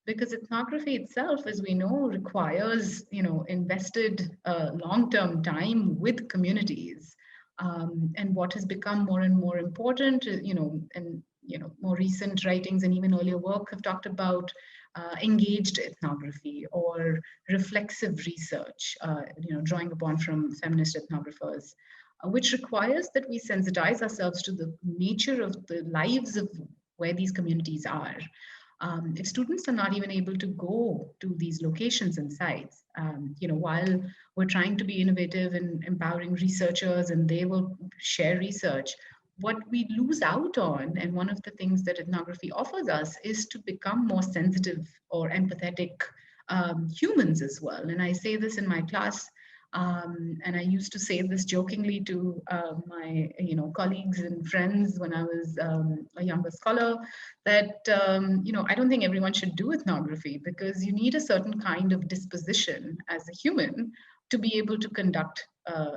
S6: Because ethnography itself, as we know, requires, invested long-term time with communities. And what has become more and more important, more recent writings and even earlier work have talked about engaged ethnography or reflexive research, drawing upon from feminist ethnographers, which requires that we sensitize ourselves to the nature of the lives of where these communities are. If students are not even able to go to these locations and sites, while we're trying to be innovative and empowering researchers and they will share research, what we lose out on, and one of the things that ethnography offers us, is to become more sensitive or empathetic humans as well. And I say this in my class, and I used to say this jokingly to my colleagues and friends when I was a younger scholar, that I don't think everyone should do ethnography, because you need a certain kind of disposition as a human to be able to conduct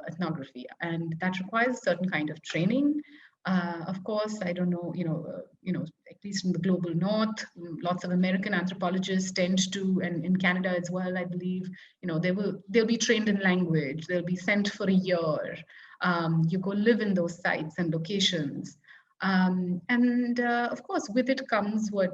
S6: ethnography, and that requires a certain kind of training. Of course, I don't know, at least in the global north, lots of American anthropologists tend to, and in Canada as well, I believe, they'll be trained in language, they'll be sent for a year. You go live in those sites and locations. Of course, with it comes what,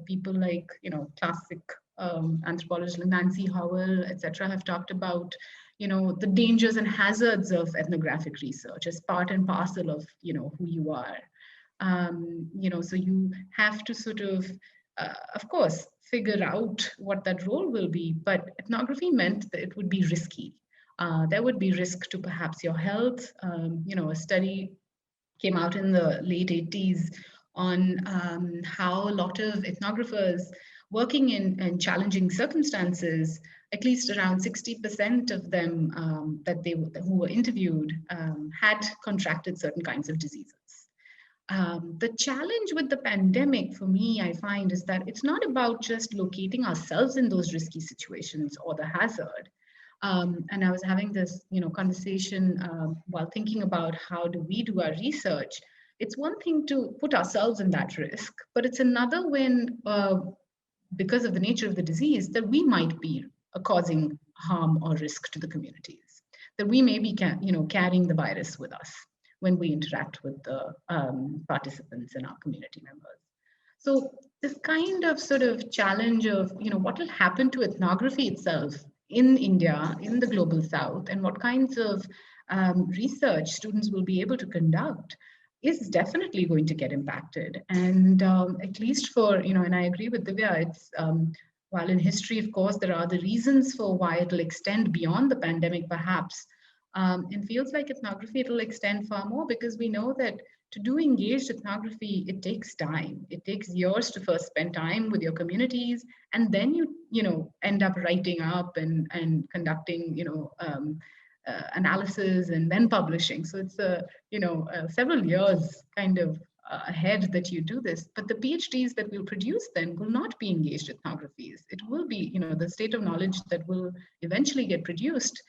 S6: people like, classic anthropologists like Nancy Howell, etc., have talked about, the dangers and hazards of ethnographic research as part and parcel of, who you are. So you have to sort of course, figure out what that role will be. But ethnography meant that it would be risky. There would be risk to perhaps your health. A study came out in the late 80s on how a lot of ethnographers working in challenging circumstances, at least around 60% of them who were interviewed had contracted certain kinds of diseases. The challenge with the pandemic for me, I find, is that it's not about just locating ourselves in those risky situations or the hazard. And I was having this, conversation while thinking about how do we do our research. It's one thing to put ourselves in that risk, but it's another when, because of the nature of the disease, that we might be causing harm or risk to the communities, that we may be carrying the virus with us when we interact with the participants and our community members. So this kind of sort of challenge of, what will happen to ethnography itself in India, in the global south, and what kinds of research students will be able to conduct is definitely going to get impacted. And at least for, and I agree with Divya, it's, while in history, of course, there are the reasons for why it'll extend beyond the pandemic, perhaps. In fields like ethnography, it'll extend far more, because we know that to do engaged ethnography, it takes time. It takes years to first spend time with your communities, and then you end up writing up and conducting analysis and then publishing. So it's several years kind of ahead that you do this. But the PhDs that we'll produce then will not be engaged ethnographies. It will be the state of knowledge that will eventually get produced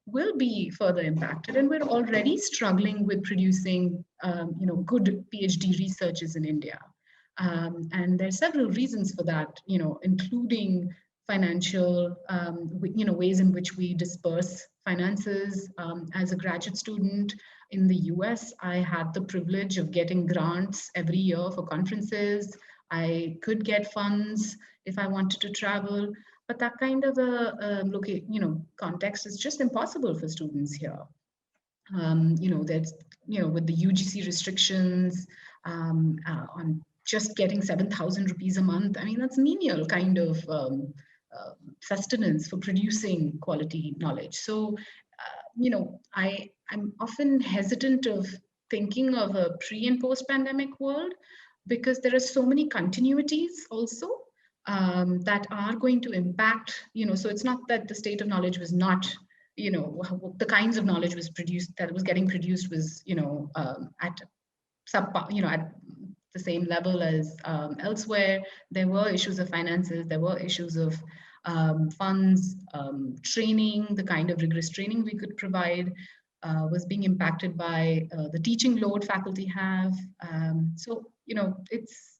S6: will be further impacted. And we're already struggling with producing, good PhD researchers in India. And there are several reasons for that, including financial, ways in which we disperse finances. As a graduate student in the US, I had the privilege of getting grants every year for conferences. I could get funds if I wanted to travel, but that kind of a context is just impossible for students here. That's, with the UGC restrictions on just getting 7,000 rupees a month. I mean, that's menial kind of sustenance for producing quality knowledge. So, I'm often hesitant of thinking of a pre and post pandemic world, because there are so many continuities also that are going to impact, so it's not that the state of knowledge was not, the kinds of knowledge was getting produced was, at at the same level as elsewhere. There were issues of finances, there were issues of funds, training, the kind of rigorous training we could provide was being impacted by the teaching load faculty have. So, it's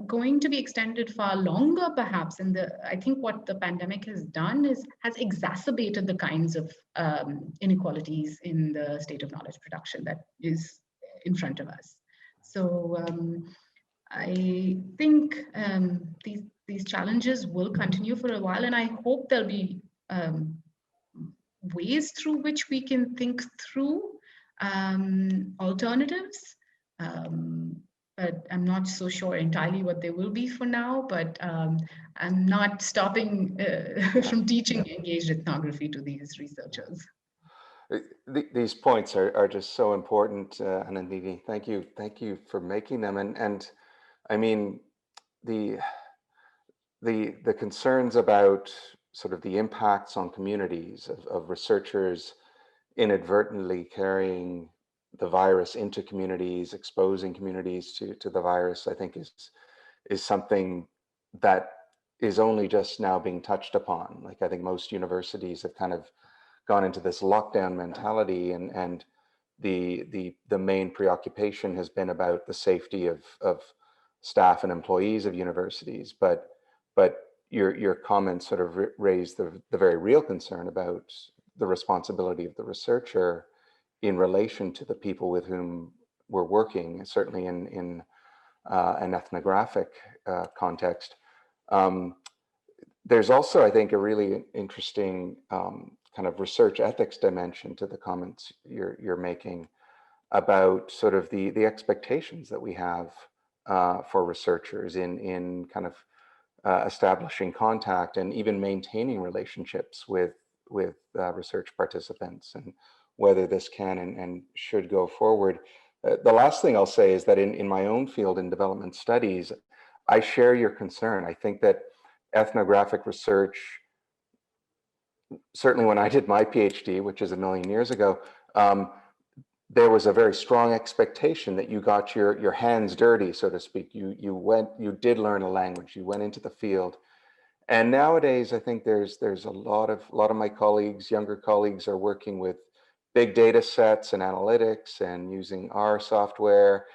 S6: going to be extended far longer, perhaps. And I think what the pandemic has done is has exacerbated the kinds of inequalities in the state of knowledge production that is in front of us. So I think these challenges will continue for a while, and I hope there'll be ways through which we can think through alternatives. But I'm not so sure entirely what they will be for now, but I'm not stopping from teaching engaged ethnography to these researchers.
S1: These points are just so important, Anandini. Thank you for making them. And I mean, the concerns about sort of the impacts on communities of researchers inadvertently carrying the virus into communities, exposing communities to the virus, I think is something that is only just now being touched upon. Like, I think most universities have kind of gone into this lockdown mentality, and the main preoccupation has been about the safety of staff and employees of universities. But your comments sort of raised the very real concern about the responsibility of the researcher in relation to the people with whom we're working, certainly in an ethnographic context. There's also, I think, a really interesting kind of research ethics dimension to the comments you're making about sort of the expectations that we have for researchers in kind of establishing contact and even maintaining relationships with research participants, and whether this can and should go forward. The last thing I'll say is that in my own field in development studies, I share your concern. I think that ethnographic research, certainly when I did my PhD, which is a million years ago, there was a very strong expectation that you got your hands dirty, so to speak. You did learn a language, you went into the field. And nowadays, I think there's a lot of my colleagues, younger colleagues, are working with big data sets and analytics and using R software,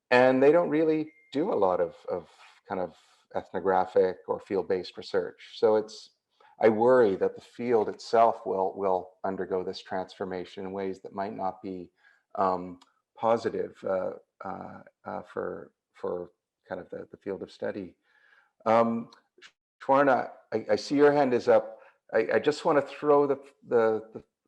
S1: and they don't really do a lot of kind of ethnographic or field-based research. So I worry that the field itself will undergo this transformation in ways that might not be positive for kind of the field of study. Swarna, I see your hand is up. I just want to throw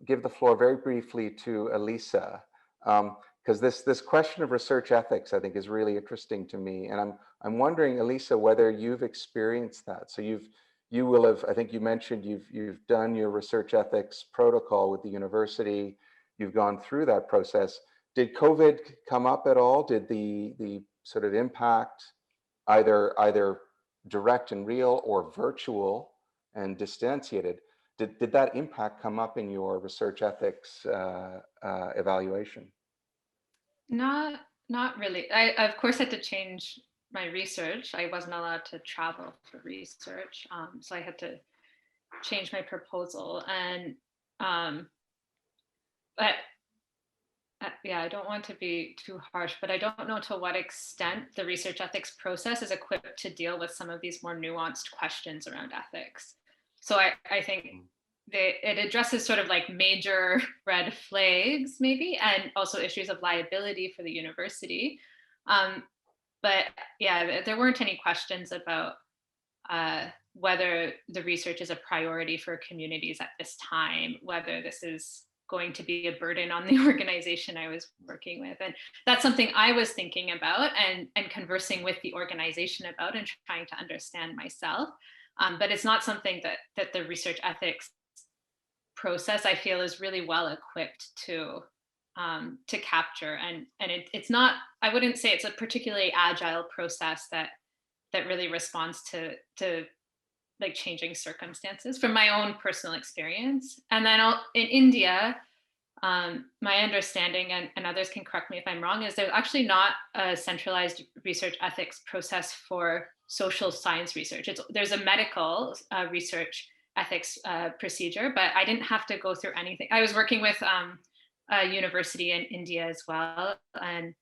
S1: give the floor very briefly to Elisa, because this question of research ethics, I think, is really interesting to me. And I'm wondering, Elisa, whether you've experienced that. So you will have, I think you mentioned you've done your research ethics protocol with the university. You've gone through that process. Did COVID come up at all? Did the sort of impact, either direct and real or virtual and distanciated, did that impact come up in your research ethics evaluation?
S5: Not really. I of course had to change my research. I wasn't allowed to travel for research, so I had to change my proposal. And but yeah, I don't want to be too harsh, but I don't know to what extent the research ethics process is equipped to deal with some of these more nuanced questions around ethics. So I think it addresses sort of like major red flags maybe, and also issues of liability for the university. But yeah, there weren't any questions about whether the research is a priority for communities at this time, whether this is going to be a burden on the organization I was working with. And that's something I was thinking about and conversing with the organization about and trying to understand myself. But it's not something that the research ethics process, I feel, is really well equipped to capture. And it's not, I wouldn't say it's a particularly agile process that really responds to like changing circumstances from my own personal experience. And then in India, my understanding, and others can correct me if I'm wrong, is there's actually not a centralized research ethics process for social science research. There's a medical research ethics procedure, but I didn't have to go through anything. I was working with a university in India as well, and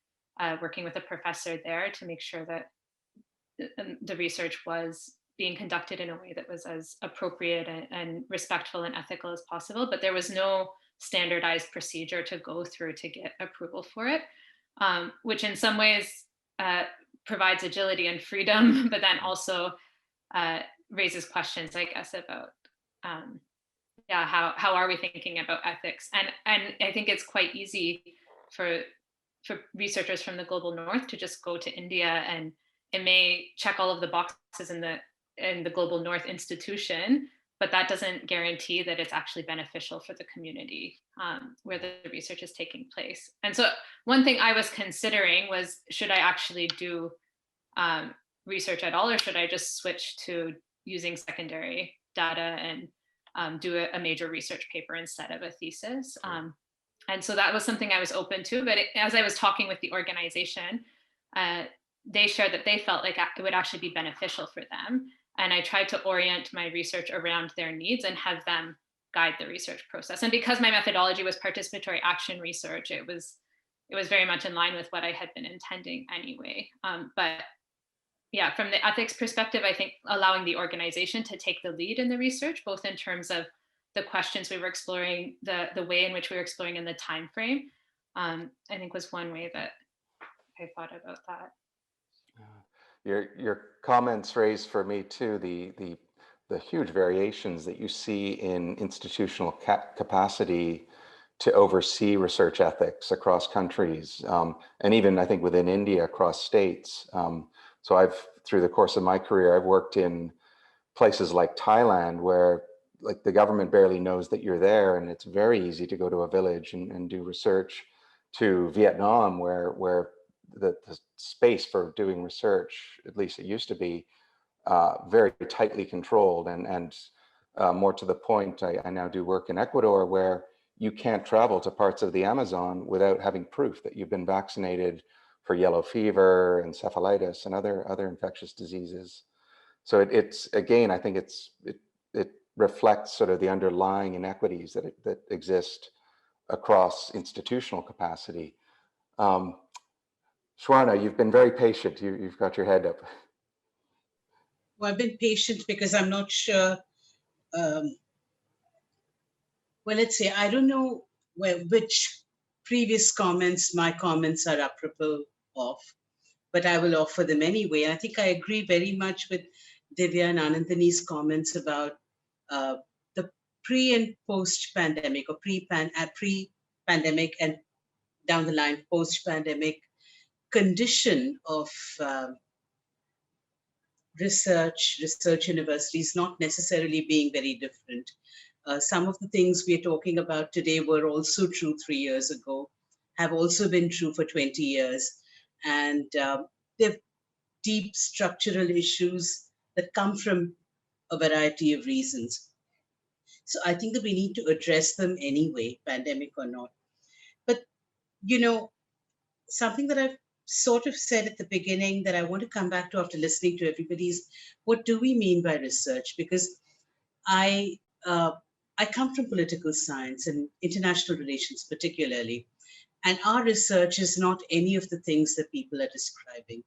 S5: working with a professor there to make sure that the research was being conducted in a way that was as appropriate and respectful and ethical as possible. But there was no standardized procedure to go through to get approval for it, which in some ways provides agility and freedom, but then also raises questions, I guess, about how are we thinking about ethics? And I think it's quite easy for researchers from the global north to just go to India, and it may check all of the boxes in the global north institution, but that doesn't guarantee that it's actually beneficial for the community where the research is taking place. And so one thing I was considering was, should I actually do research at all, or should I just switch to using secondary data and do a major research paper instead of a thesis? And so that was something I was open to, but as I was talking with the organization, they shared that they felt like it would actually be beneficial for them. And I tried to orient my research around their needs and have them guide the research process. And because my methodology was participatory action research, it was very much in line with what I had been intending anyway. But yeah, from the ethics perspective, I think allowing the organization to take the lead in the research, both in terms of the questions we were exploring, the way in which we were exploring in the time frame, I think was one way that I thought about that.
S1: Your comments raised for me too the huge variations that you see in institutional capacity to oversee research ethics across countries, and even I think within India across states. So through the course of my career, I've worked in places like Thailand where like the government barely knows that you're there, and it's very easy to go to a village and do research, to Vietnam where the space for doing research, at least it used to be, very tightly controlled. And more to the point, I now do work in Ecuador where you can't travel to parts of the Amazon without having proof that you've been vaccinated for yellow fever, encephalitis, and other infectious diseases. So it's again, I think it reflects sort of the underlying inequities that exist across institutional capacity. Swarna, you've been very patient. You've got your head up.
S2: Well, I've been patient because I'm not sure. Well, let's say, I don't know which previous comments my comments are apropos of, but I will offer them anyway. I think I agree very much with Divya and Anandini's comments about the pre and post-pandemic, or pre-pandemic and down the line post-pandemic condition of research universities not necessarily being very different. Some of the things we are talking about today were also true 3 years ago, have also been true for 20 years. And they're deep structural issues that come from a variety of reasons. So I think that we need to address them anyway, pandemic or not. But, you know, something that I've sort of said at the beginning that I want to come back to after listening to everybody's, what do we mean by research? Because I come from political science and international relations particularly, And our research is not any of the things that people are describing.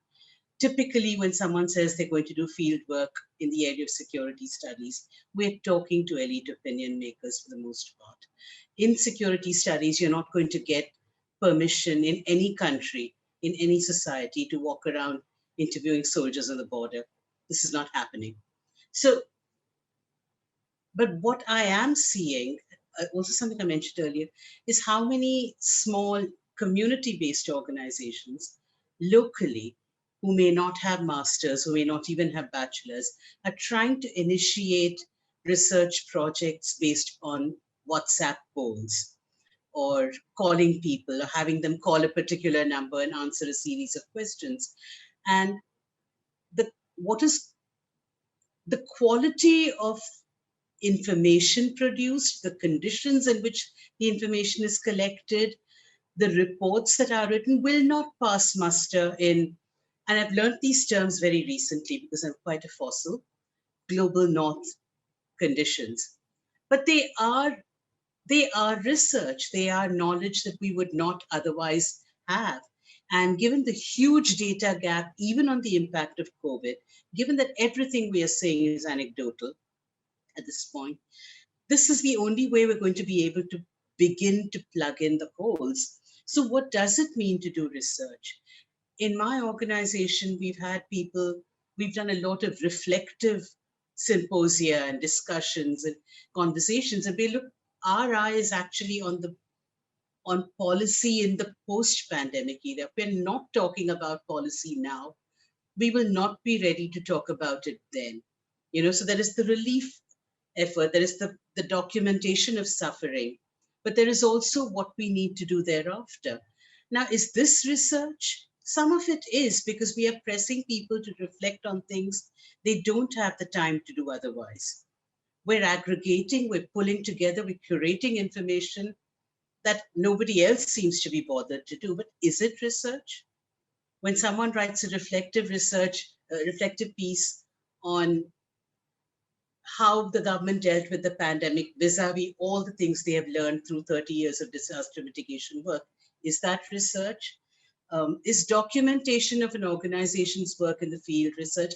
S2: Typically, when someone says they're going to do field work in the area of security studies, we're talking to elite opinion makers for the most part. In security studies, you're not going to get permission in any country, in any society, to walk around interviewing soldiers on the border. This is not happening. So, but what I am seeing, also something I mentioned earlier, is how many small community-based organizations locally, who may not have masters, who may not even have bachelors, are trying to initiate research projects based on WhatsApp polls, or calling people, or having them call a particular number and answer a series of questions. And what is the quality of information produced, the conditions in which the information is collected, the reports that are written will not pass muster in, and I've learned these terms very recently because I'm quite a fossil, global north conditions. But they are research, they are knowledge that we would not otherwise have. And given the huge data gap, even on the impact of COVID, given that everything we are saying is anecdotal at this point, this is the only way we're going to be able to begin to plug in the holes. So what does it mean to do research? In my organization, we've done a lot of reflective symposia and discussions and conversations, and our eye is actually on policy in the post-pandemic era. We're not talking about policy now. We will not be ready to talk about it then. So there is the relief effort, there is the documentation of suffering, but there is also what we need to do thereafter. Now, is this research? Some of it is, because we are pressing people to reflect on things they don't have the time to do otherwise. We're aggregating, we're pulling together, we're curating information that nobody else seems to be bothered to do. But is it research? When someone writes a reflective piece on how the government dealt with the pandemic vis-a-vis all the things they have learned through 30 years of disaster mitigation work, is that research? Is documentation of an organization's work in the field research?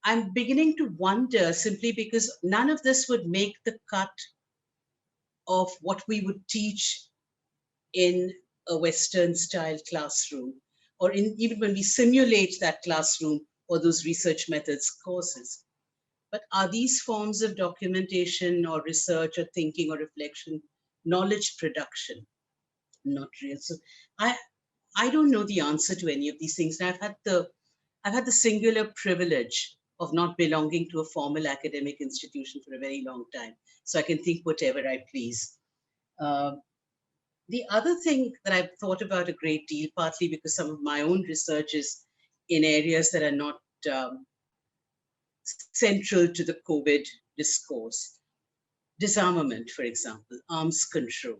S2: I'm beginning to wonder, simply because none of this would make the cut of what we would teach in a Western style classroom, or even when we simulate that classroom or those research methods courses. But are these forms of documentation or research or thinking or reflection knowledge production? Not real. So I don't know the answer to any of these things. And I've had the singular privilege of not belonging to a formal academic institution for a very long time. So I can think whatever I please. The other thing that I've thought about a great deal, partly because some of my own research is in areas that are not central to the COVID discourse. Disarmament, for example, arms control.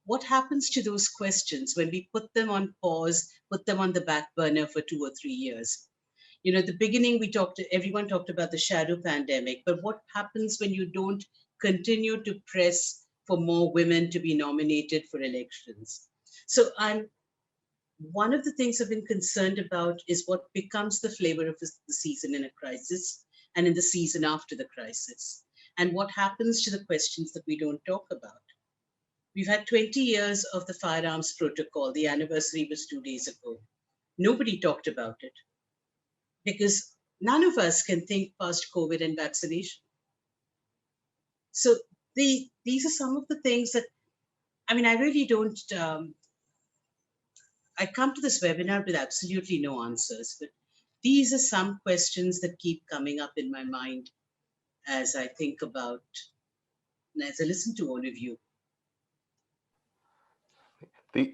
S2: What happens to those questions when we put them on pause, put them on the back burner for 2 or 3 years? At the beginning, everyone talked about the shadow pandemic, but what happens when you don't continue to press for more women to be nominated for elections? So one of the things I've been concerned about is what becomes the flavor of the season in a crisis and in the season after the crisis, and what happens to the questions that we don't talk about. We've had 20 years of the firearms protocol. The anniversary was 2 days ago. Nobody talked about it because none of us can think past COVID and vaccination. So these are some of the things that, I really don't, I come to this webinar with absolutely no answers, but these are some questions that keep coming up in my mind as I think about, and as I listen to all of you.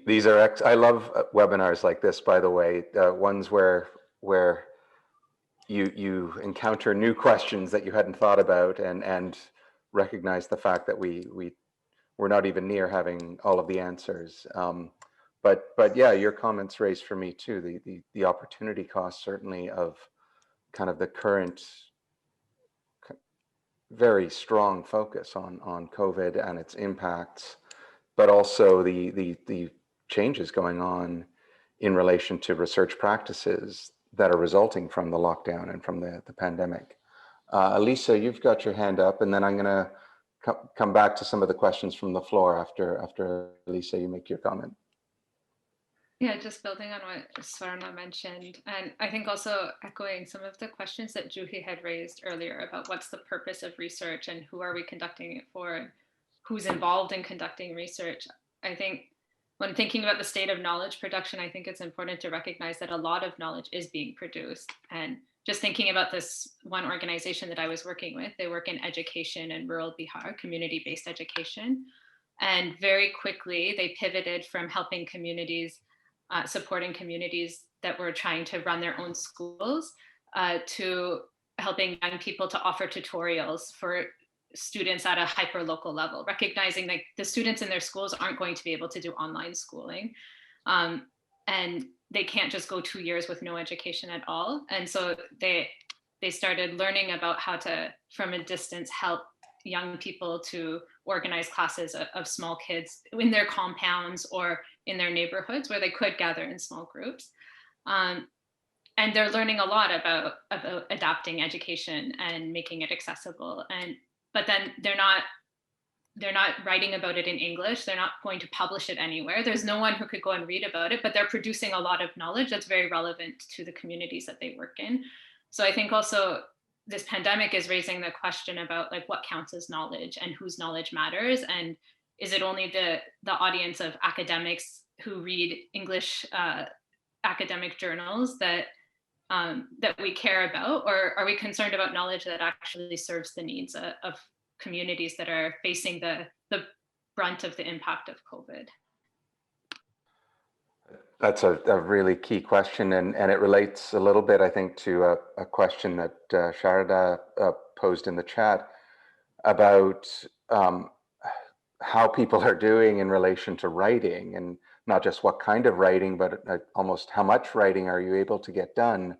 S1: These are, I love webinars like this, by the way, ones where you encounter new questions that you hadn't thought about and recognize the fact that we're not even near having all of the answers. But yeah, your comments raised for me too, the opportunity cost certainly of kind of the current very strong focus on COVID and its impacts, but also the changes going on in relation to research practices that are resulting from the lockdown and from the pandemic. Elisa, you've got your hand up, and then I'm going to come back to some of the questions from the floor after Elisa, you make your comment.
S5: Yeah, just building on what Swarna mentioned, and I think also echoing some of the questions that Juhi had raised earlier about what's the purpose of research and who are we conducting it for, and who's involved in conducting research. I think when thinking about the state of knowledge production, I think it's important to recognize that a lot of knowledge is being produced. And just thinking about this one organization that I was working with, they work in education in rural Bihar, community-based education. And very quickly, they pivoted from helping communities, supporting communities that were trying to run their own schools, to helping young people to offer tutorials for students at a hyper-local level, recognizing that the students in their schools aren't going to be able to do online schooling. And they can't just go 2 years with no education at all. And so they started learning about how to, from a distance, help young people to organize classes of small kids in their compounds or in their neighborhoods where they could gather in small groups. And they're learning a lot about adapting education and making it accessible. But then they're not writing about it in English. They're not going to publish it anywhere. There's no one who could go and read about it, but they're producing a lot of knowledge that's very relevant to the communities that they work in. So I think also this pandemic is raising the question about like what counts as knowledge and whose knowledge matters. And is it only the audience of academics who read English academic journals that we care about, or are we concerned about knowledge that actually serves the needs of communities that are facing the brunt of the impact of COVID?
S1: That's a really key question, and it relates a little bit, I think, to a question that Sharda posed in the chat about how people are doing in relation to writing, and not just what kind of writing, but almost how much writing are you able to get done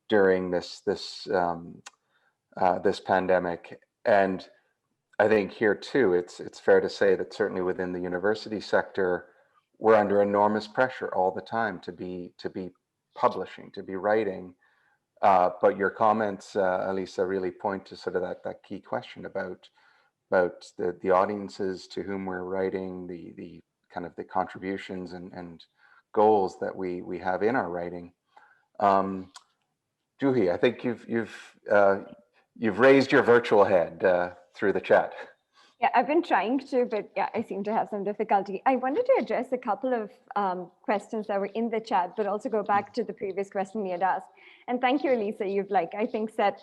S1: during this pandemic. And I think here too, it's fair to say that certainly within the university sector, we're under enormous pressure all the time to be publishing, to be writing. But your comments, Elisa, really point to sort of that key question about the audiences to whom we're writing, the kind of the contributions and goals that we have in our writing. Juhi, I think you've raised your virtual head through the chat.
S4: Yeah, I've been trying to, but yeah, I seem to have some difficulty. I wanted to address a couple of questions that were in the chat, but also go back to the previous question we had asked. And thank you, Elisa. You've I think set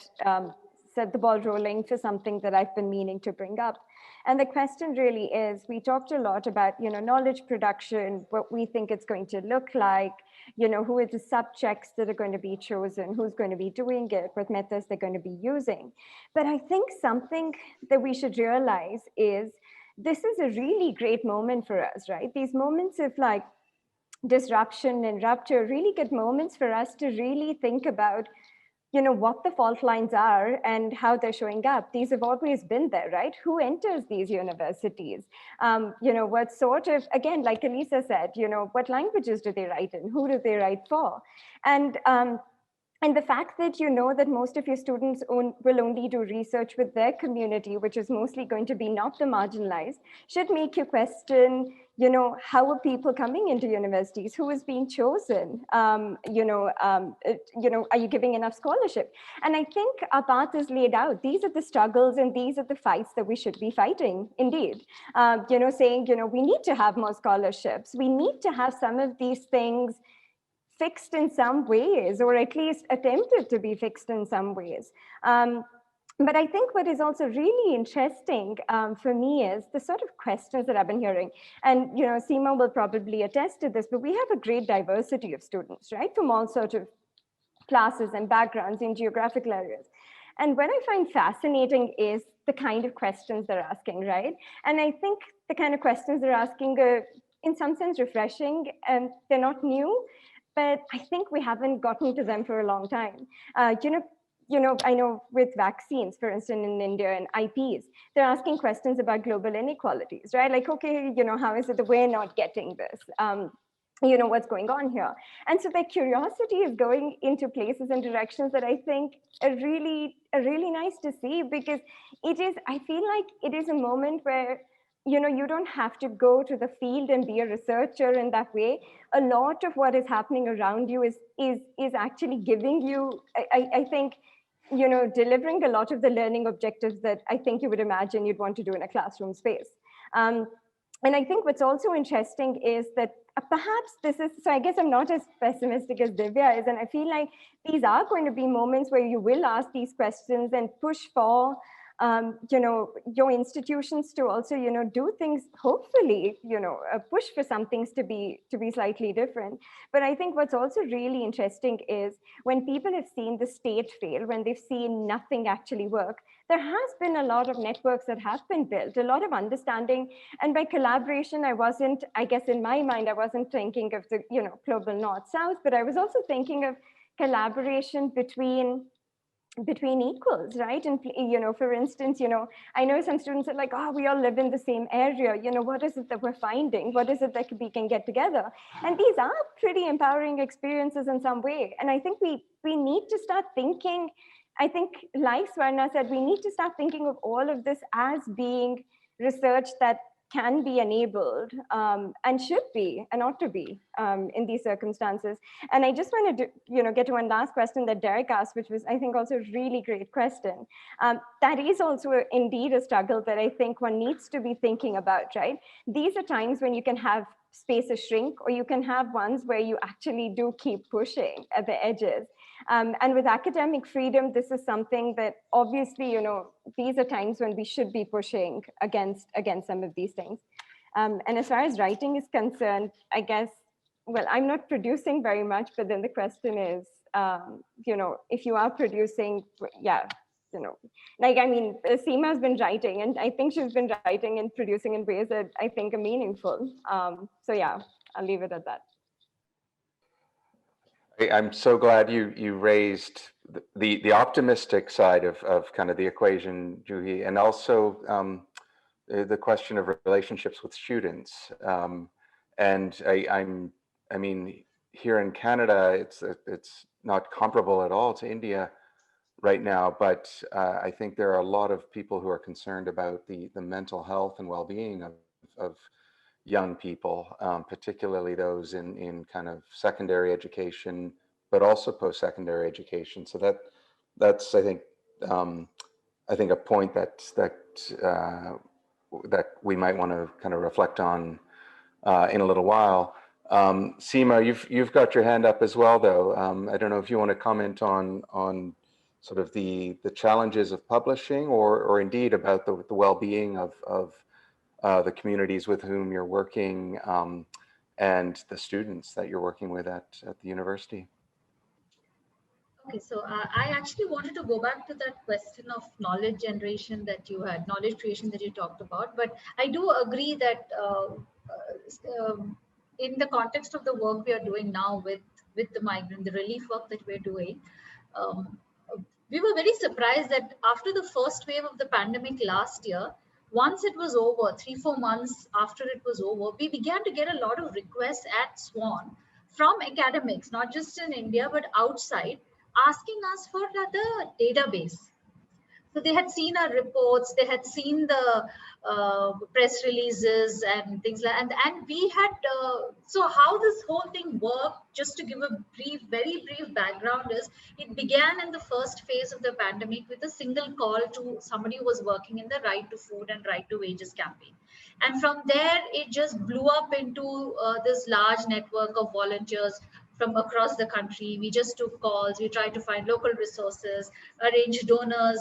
S4: the ball rolling for something that I've been meaning to bring up. And the question really is, we talked a lot about, knowledge production, what we think it's going to look like, who are the subjects that are going to be chosen, who's going to be doing it, what methods they're going to be using. But I think something that we should realize is this is a really great moment for us, right? These moments of disruption and rupture, really good moments for us to really think about what the fault lines are and how they're showing up. These have always been there, right? Who enters these universities? What sort of, again, like Elisa said, what languages do they write in? Who do they write for? And the fact that that most of your students will only do research with their community, which is mostly going to be not the marginalized, should make you question, how are people coming into universities? Who is being chosen? Are you giving enough scholarship? And I think our path is laid out. These are the struggles and these are the fights that we should be fighting, indeed. Saying, we need to have more scholarships. We need to have some of these things fixed in some ways, or at least attempted to be fixed in some ways. But I think what is also really interesting for me is the sort of questions that I've been hearing. And Seema will probably attest to this, but we have a great diversity of students, right? From all sorts of classes and backgrounds in geographical areas. And what I find fascinating is the kind of questions they're asking, right? And I think the kind of questions they're asking are in some sense refreshing, and they're not new, but I think we haven't gotten to them for a long time. I know with vaccines, for instance, in India and IPs, they're asking questions about global inequalities, right? Like, okay, how is it that we're not getting this? What's going on here? And so their curiosity is going into places and directions that I think are really nice to see, because I feel like it is a moment where, you don't have to go to the field and be a researcher in that way. A lot of what is happening around you is actually giving you, I think, delivering a lot of the learning objectives that I think you would imagine you'd want to do in a classroom space. And I think what's also interesting is that perhaps this is, so I guess I'm not as pessimistic as Divya is, and I feel like these are going to be moments where you will ask these questions and push for, your institutions to also, do things, hopefully, push for some things to be slightly different. But I think what's also really interesting is when people have seen the state fail, when they've seen nothing actually work, there has been a lot of networks that have been built, a lot of understanding. And by collaboration, I guess in my mind, I wasn't thinking of the, global North-South, but I was also thinking of collaboration between equals, right? And, for instance, I know some students are like, oh, we all live in the same area. What is it that we're finding? What is it that we can get together? And these are pretty empowering experiences in some way. And I think we need to start thinking, I think, like Swarna said, we need to start thinking of all of this as being research that can be enabled and should be and ought to be in these circumstances. And I just wanted to get to one last question that Derek asked, which was, I think, also a really great question. That is also indeed a struggle that I think one needs to be thinking about, right? These are times when you can have spaces shrink, or you can have ones where you actually do keep pushing at the edges. And with academic freedom, this is something that obviously, these are times when we should be pushing against some of these things. And as far as writing is concerned, I guess, well, I'm not producing very much, but then the question is, if you are producing, yeah, Seema has been writing, and I think she's been writing and producing in ways that I think are meaningful. So yeah, I'll leave it at that.
S1: I'm so glad you raised the optimistic side of kind of the equation, Juhi, and also the question of relationships with students. And I mean, here in Canada, it's not comparable at all to India right now, but I think there are a lot of people who are concerned about the mental health and well-being of young people, particularly those in kind of secondary education, but also post-secondary education. So that's I think a point that we might want to kind of reflect on in a little while. Seema, you've got your hand up as well, though. I don't know if you want to comment on sort of the challenges of publishing, or indeed about the well-being of the communities with whom you're working and the students that you're working with at the university.
S3: Okay, so I actually wanted to go back to that question of knowledge generation that you had, knowledge creation that you talked about. But I do agree that in the context of the work we are doing now with the migrant, the relief work that we're doing, we were very surprised that after the first wave of the pandemic last year, once it was over, 3-4 months after it was over, we began to get a lot of requests at SWAN from academics, not just in India, but outside, asking us for the database. So they had seen our reports, they had seen the press releases and things like that. And we had, so how this whole thing worked, just to give a very brief background, is it began in the first phase of the pandemic with a single call to somebody who was working in the Right to Food and Right to Wages campaign. And from there, it just blew up into this large network of volunteers from across the country. We just took calls, we tried to find local resources, arrange donors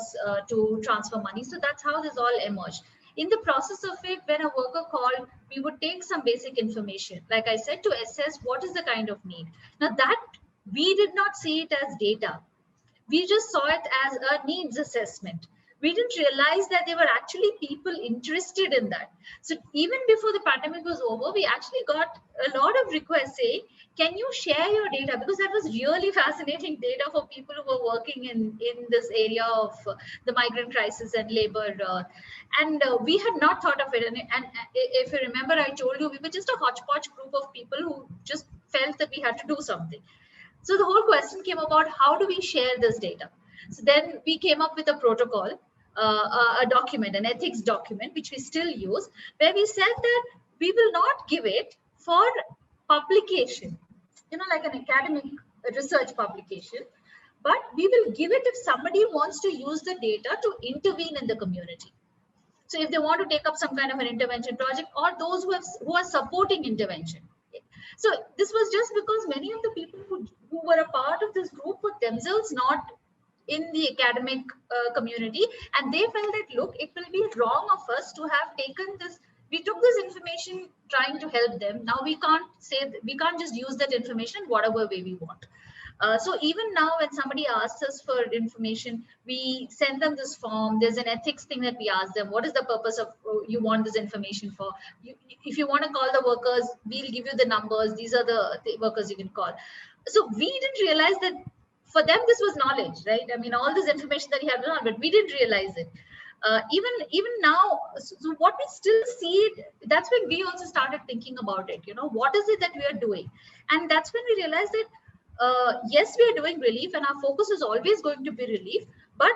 S3: to transfer money. So that's how this all emerged. In the process of it, when a worker called, we would take some basic information, like I said, to assess what is the kind of need. Now that, we did not see it as data. We just saw it as a needs assessment. we didn't realize that there were actually people interested in that. So even before the pandemic was over, we actually got a lot of requests saying, can you share your data? Because that was really fascinating data for people who were working in this area of the migrant crisis and labor. We had not thought of it. And if you remember, I told you, we were just a hodgepodge group of people who just felt that we had to do something. So the whole question came about, how do we share this data? So then we came up with a protocol, a document, an ethics document, which we still use, where we said that we will not give it for publication, like an academic research publication, but we will give it if somebody wants to use the data to intervene in the community. So if they want to take up some kind of an intervention project, or those who are supporting intervention. So this was just because many of the people who were a part of this group were themselves not in the academic community, and they felt that, look, it will be wrong of us to have taken this. We took this information trying to help them. Now we can't just use that information whatever way we want. So even now, when somebody asks us for information, we send them this form. There's an ethics thing that we ask them. What is the purpose of you want this information for? If you want to call the workers, we'll give you the numbers. These are the workers you can call. So we didn't realize that for them this was knowledge, right? I mean, all this information that you have learned, but we didn't realize it. Even now, so what we still see, that's when we also started thinking about it. What is it that we are doing? And that's when we realized that yes, we are doing relief, and our focus is always going to be relief, but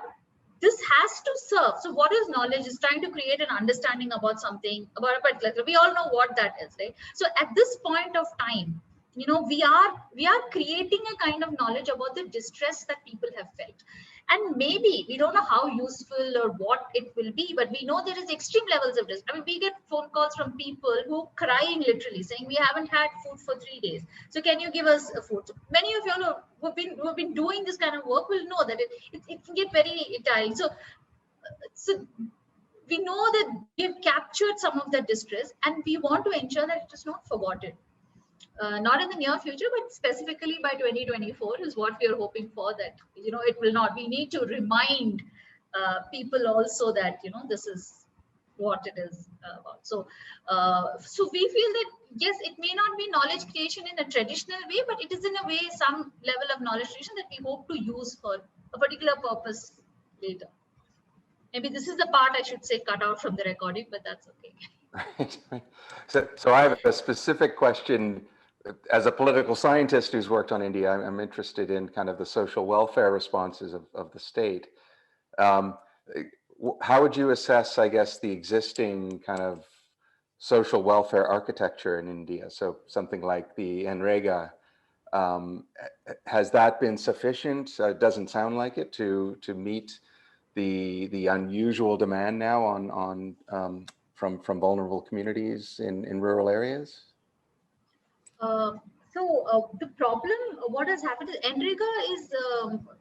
S3: this has to serve. So what is knowledge? Is trying to create an understanding about something, about a particular, we all know what that is, right? So at this point of time, we are creating a kind of knowledge about the distress that people have felt. And maybe we don't know how useful or what it will be, but we know there is extreme levels of distress. I mean, we get phone calls from people who are crying, literally saying, we haven't had food for 3 days. So can you give us food? So many of you who've been doing this kind of work will know that it can get very tiring. So we know that we've captured some of that distress, and we want to ensure that it is not forgotten. Not in the near future, but specifically by 2024 is what we are hoping for, that, it will not. We need to remind people also that, this is what it is about. So we feel that, yes, it may not be knowledge creation in a traditional way, but it is in a way some level of knowledge creation that we hope to use for a particular purpose later. Maybe this is the part I should say cut out from the recording, but that's okay.
S1: So I have a specific question. As a political scientist who's worked on India, I'm interested in kind of the social welfare responses of the state. How would you assess, I guess, the existing kind of social welfare architecture in India? So something like the NREGA, has that been sufficient? It doesn't sound like it to meet the unusual demand now from vulnerable communities in rural areas?
S3: The problem, what has happened is NREGA is,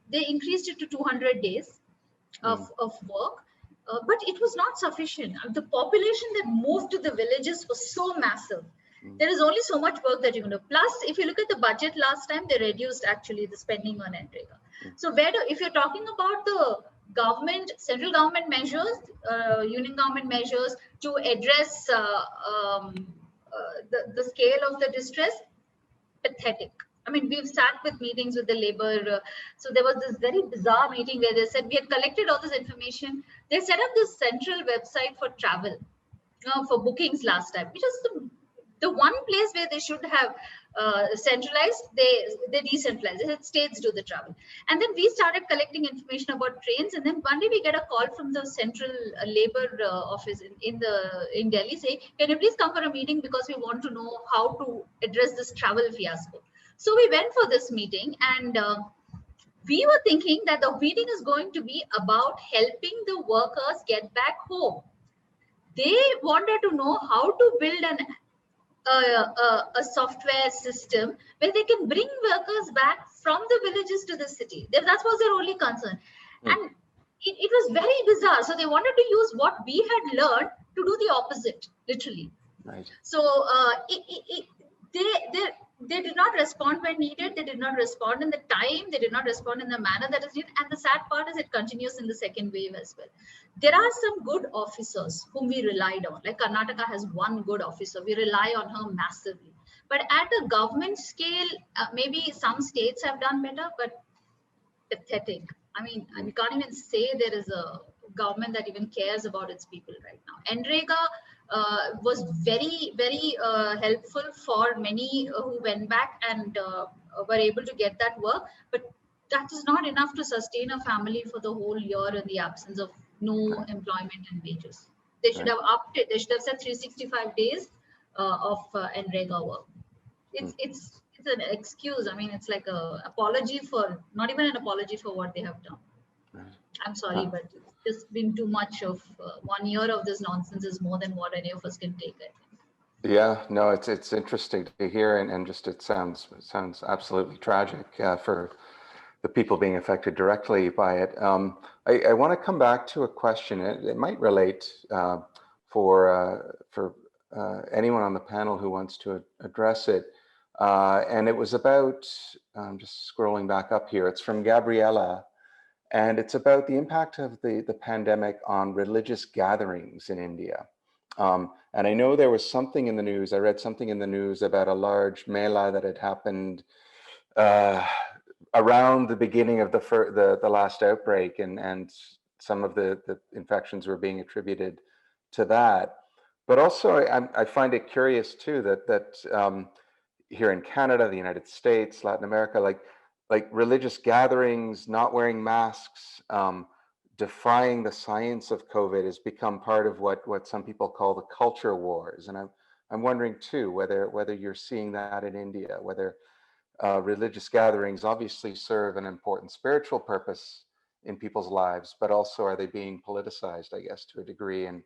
S3: they increased it to 200 days of work, but it was not sufficient. The population that moved to the villages was so massive. There is only so much work that you can do. Plus, if you look at the budget last time, they reduced actually the spending on NREGA. So if you're talking about the central government measures, union government measures to address the scale of the distress, pathetic. I mean, we've sat with meetings with the labor. So there was this very bizarre meeting where they said we had collected all this information. They set up this central website for travel, for bookings last time, which is the one place where they should have centralized, they decentralized. They said states do the travel. And then we started collecting information about trains. And then one day we get a call from the central labor office in Delhi saying, can you please come for a meeting because we want to know how to address this travel fiasco. So we went for this meeting, and we were thinking that the meeting is going to be about helping the workers get back home. They wanted to know how to build a software system where they can bring workers back from the villages to the city. That was their only concern. And it was very bizarre. So they wanted to use what we had learned to do the opposite, literally.
S1: Right.
S3: So they did not respond when needed. They did not respond in the time. They did not respond in the manner that is needed. And the sad part is it continues in the second wave as well. There are some good officers whom we relied on. Like Karnataka has one good officer. We rely on her massively. But at a government scale, maybe some states have done better, but pathetic. I mean, we can't even say there is a government that even cares about its people right now. NREGA was very, very helpful for many who went back and were able to get that work, but that is not enough to sustain a family for the whole year in the absence of no employment and wages. They should have upped it. They should have said 365 days of NREGA work. It's an excuse. I mean, it's like a apology for, not even an apology for what they have done. I'm sorry, but it's just been too much of 1 year of this nonsense is more than what any of us can take, I think.
S1: Yeah, no, it's interesting to hear, and just it sounds absolutely tragic for the people being affected directly by it. I want to come back to a question. It might relate for anyone on the panel who wants to address it. And it was about, I'm just scrolling back up here, it's from Gabriella, and it's about the impact of the pandemic on religious gatherings in India. And I know there was something in the news, I read something in the news about a large mela that had happened around the beginning of the last outbreak, and some of the infections were being attributed to that. But also I find it curious too that here in Canada, the United States, Latin America, like religious gatherings, not wearing masks, defying the science of COVID has become part of what some people call the culture wars. And I'm wondering too, whether you're seeing that in India, whether religious gatherings obviously serve an important spiritual purpose in people's lives, but also are they being politicized, I guess, to a degree, and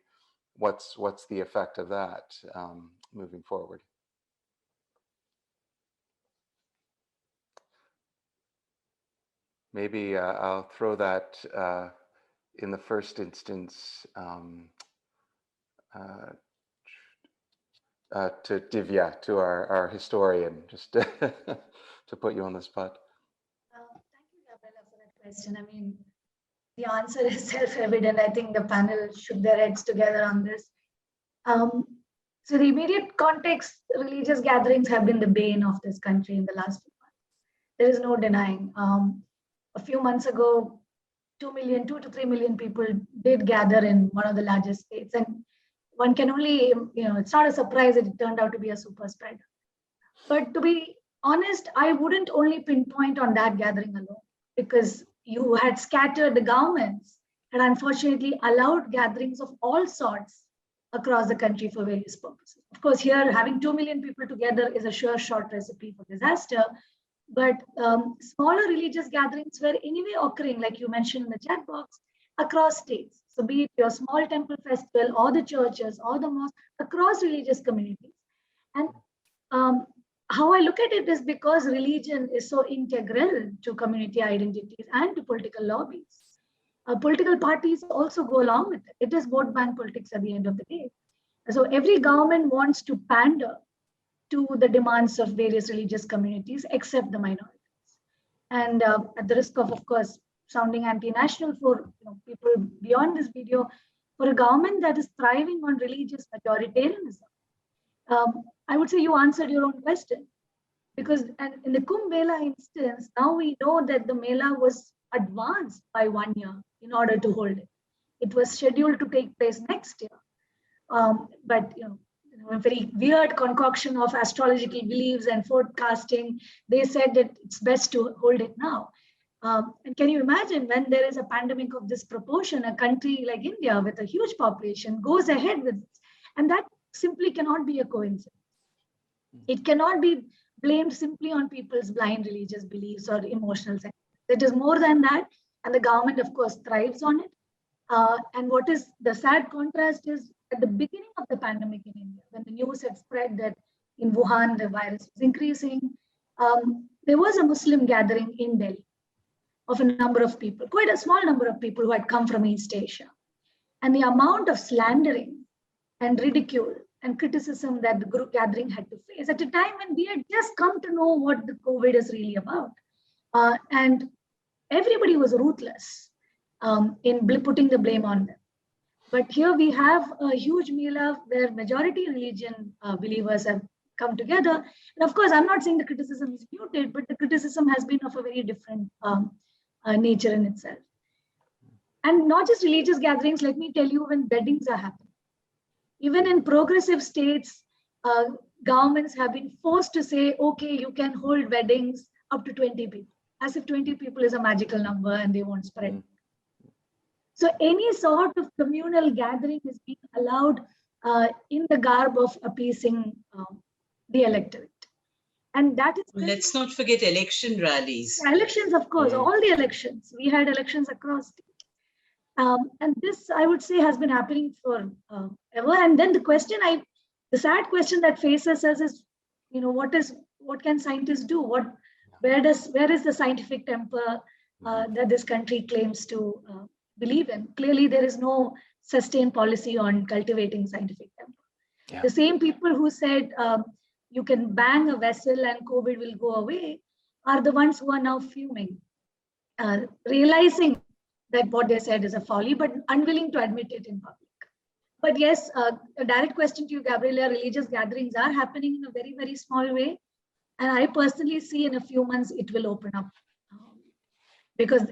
S1: what's the effect of that moving forward? Maybe I'll throw that in the first instance to Divya, to our historian, just to put you on the spot.
S7: Thank you, Gabriella, for that question. I mean, the answer is self-evident. I think the panel shook their heads together on this. So the immediate context, religious gatherings have been the bane of this country in the last few months. There is no denying. A few months ago, 2 to 3 million people did gather in one of the largest states. And one can only, it's not a surprise that it turned out to be a super spreader. But to be honest, I wouldn't only pinpoint on that gathering alone, because you had scattered the governments and unfortunately allowed gatherings of all sorts across the country for various purposes. Of course, here having 2 million people together is a sure shot recipe for disaster. But smaller religious gatherings were anyway occurring, like you mentioned in the chat box, across states. So be it your small temple festival or the churches or the mosques, across religious communities. And how I look at it is because religion is so integral to community identities and to political lobbies. Political parties also go along with it. It is vote bank politics at the end of the day. So every government wants to pander to the demands of various religious communities, except the minorities. And at the risk of course, sounding anti-national for people beyond this video, for a government that is thriving on religious majoritarianism, I would say you answered your own question. Because in the Kumbh Mela instance, now we know that the Mela was advanced by 1 year in order to hold it. It was scheduled to take place next year. But a very weird concoction of astrological beliefs and forecasting, they said that it's best to hold it now. And can you imagine when there is a pandemic of this proportion, a country like India with a huge population goes ahead with this? And that simply cannot be a coincidence. It cannot be blamed simply on people's blind religious beliefs or emotional sentiments. It is more than that. And the government, of course, thrives on it. And what is the sad contrast is at the beginning of the pandemic in India, when the news had spread that in Wuhan, the virus was increasing, there was a Muslim gathering in Delhi of a number of people, quite a small number of people who had come from East Asia. And the amount of slandering and ridicule and criticism that the group gathering had to face at a time when we had just come to know what the COVID is really about. And everybody was ruthless in putting the blame on them. But here we have a huge Mela where majority religion believers have come together. And of course, I'm not saying the criticism is muted, but the criticism has been of a very different nature in itself. And not just religious gatherings, let me tell you, when weddings are happening. Even in progressive states, governments have been forced to say, okay, you can hold weddings up to 20 people, as if 20 people is a magical number and they won't spread. So any sort of communal gathering is being allowed in the garb of appeasing the electorate. And that is—
S2: Let's not forget election rallies.
S7: Elections, of course, all the elections. We had elections across. And this, I would say, has been happening for ever. And then the sad question that faces us is, what can scientists do? Where is the scientific temper that this country claims to believe in? Clearly, there is no sustained policy on cultivating scientific temper. Yeah. The same people who said you can bang a vessel and COVID will go away are the ones who are now fuming, realizing that what they said is a folly, but unwilling to admit it in public. But yes, a direct question to you, Gabriela, religious gatherings are happening in a very, very small way. And I personally see in a few months, it will open up because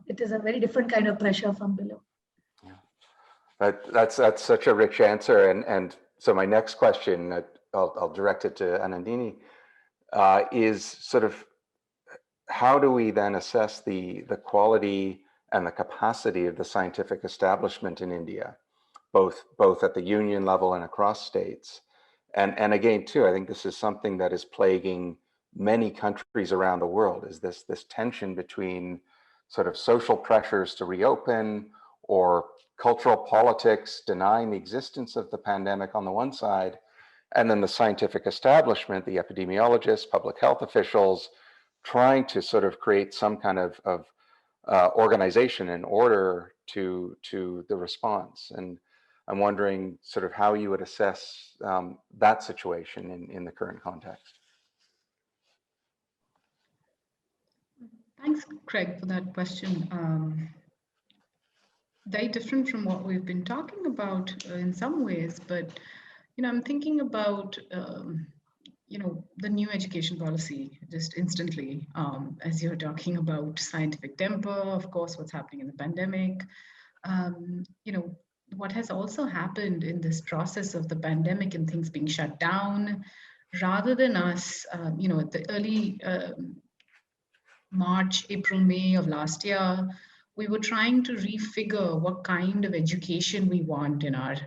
S7: it is a very different kind of pressure from below.
S1: Yeah. That's such a rich answer. And so my next question, I'll direct it to Anandini, is sort of how do we then assess the quality and the capacity of the scientific establishment in India, both at the union level and across states? And again, too, I think this is something that is plaguing many countries around the world, is this tension between sort of social pressures to reopen or cultural politics denying the existence of the pandemic on the one side, and then the scientific establishment, the epidemiologists, public health officials, trying to sort of create some kind of organization in order to the response. And I'm wondering sort of how you would assess that situation in the current context.
S6: Thanks, Craig, for that question. Very different from what we've been talking about in some ways, but I'm thinking about the new education policy just instantly as you're talking about scientific temper, of course, what's happening in the pandemic. What has also happened in this process of the pandemic and things being shut down, rather than us, at the early March, April, May of last year, we were trying to refigure what kind of education we want in our,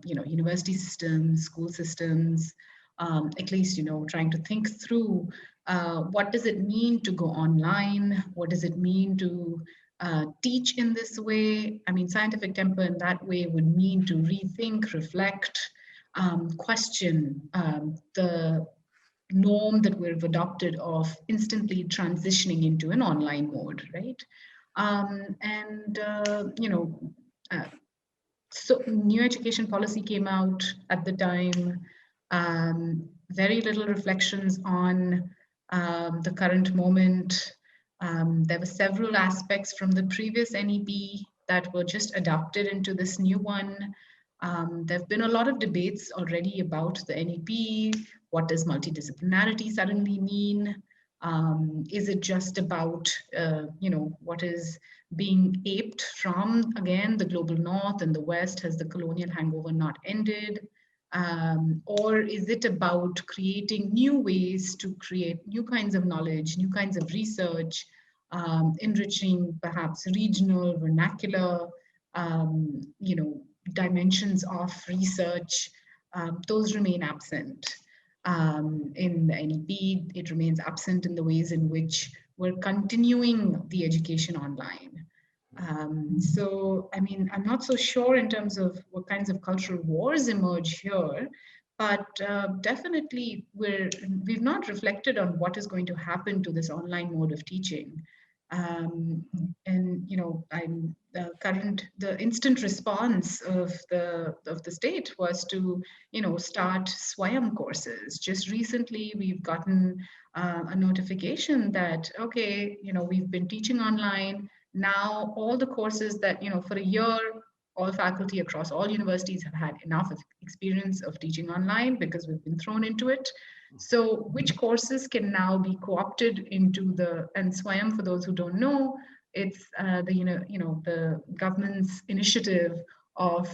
S6: university systems, school systems, at least, trying to think through what does it mean to go online? What does it mean to teach in this way? I mean, scientific temper in that way would mean to rethink, reflect, question the norm that we've adopted of instantly transitioning into an online mode, right? So new education policy came out at the time. Very little reflections on the current moment. There were several aspects from the previous NEP that were just adopted into this new one. There have been a lot of debates already about the NEP. What does multidisciplinarity suddenly mean? Is it just about, what is being aped from, again, the global north and the west? Has the colonial hangover not ended? Or is it about creating new ways to create new kinds of knowledge, new kinds of research, enriching perhaps regional, vernacular, dimensions of research? Those remain absent. In the NEP, it remains absent in the ways in which we're continuing the education online. So, I mean, I'm not so sure in terms of what kinds of cultural wars emerge here, but definitely we've not reflected on what is going to happen to this online mode of teaching. And I'm the instant response of the state was to start Swayam courses. Just recently, we've gotten a notification that okay, we've been teaching online. Now all the courses that for a year, all faculty across all universities have had enough of experience of teaching online because we've been thrown into it. So which courses can now be co-opted into and Swayam, for those who don't know, it's the government's initiative of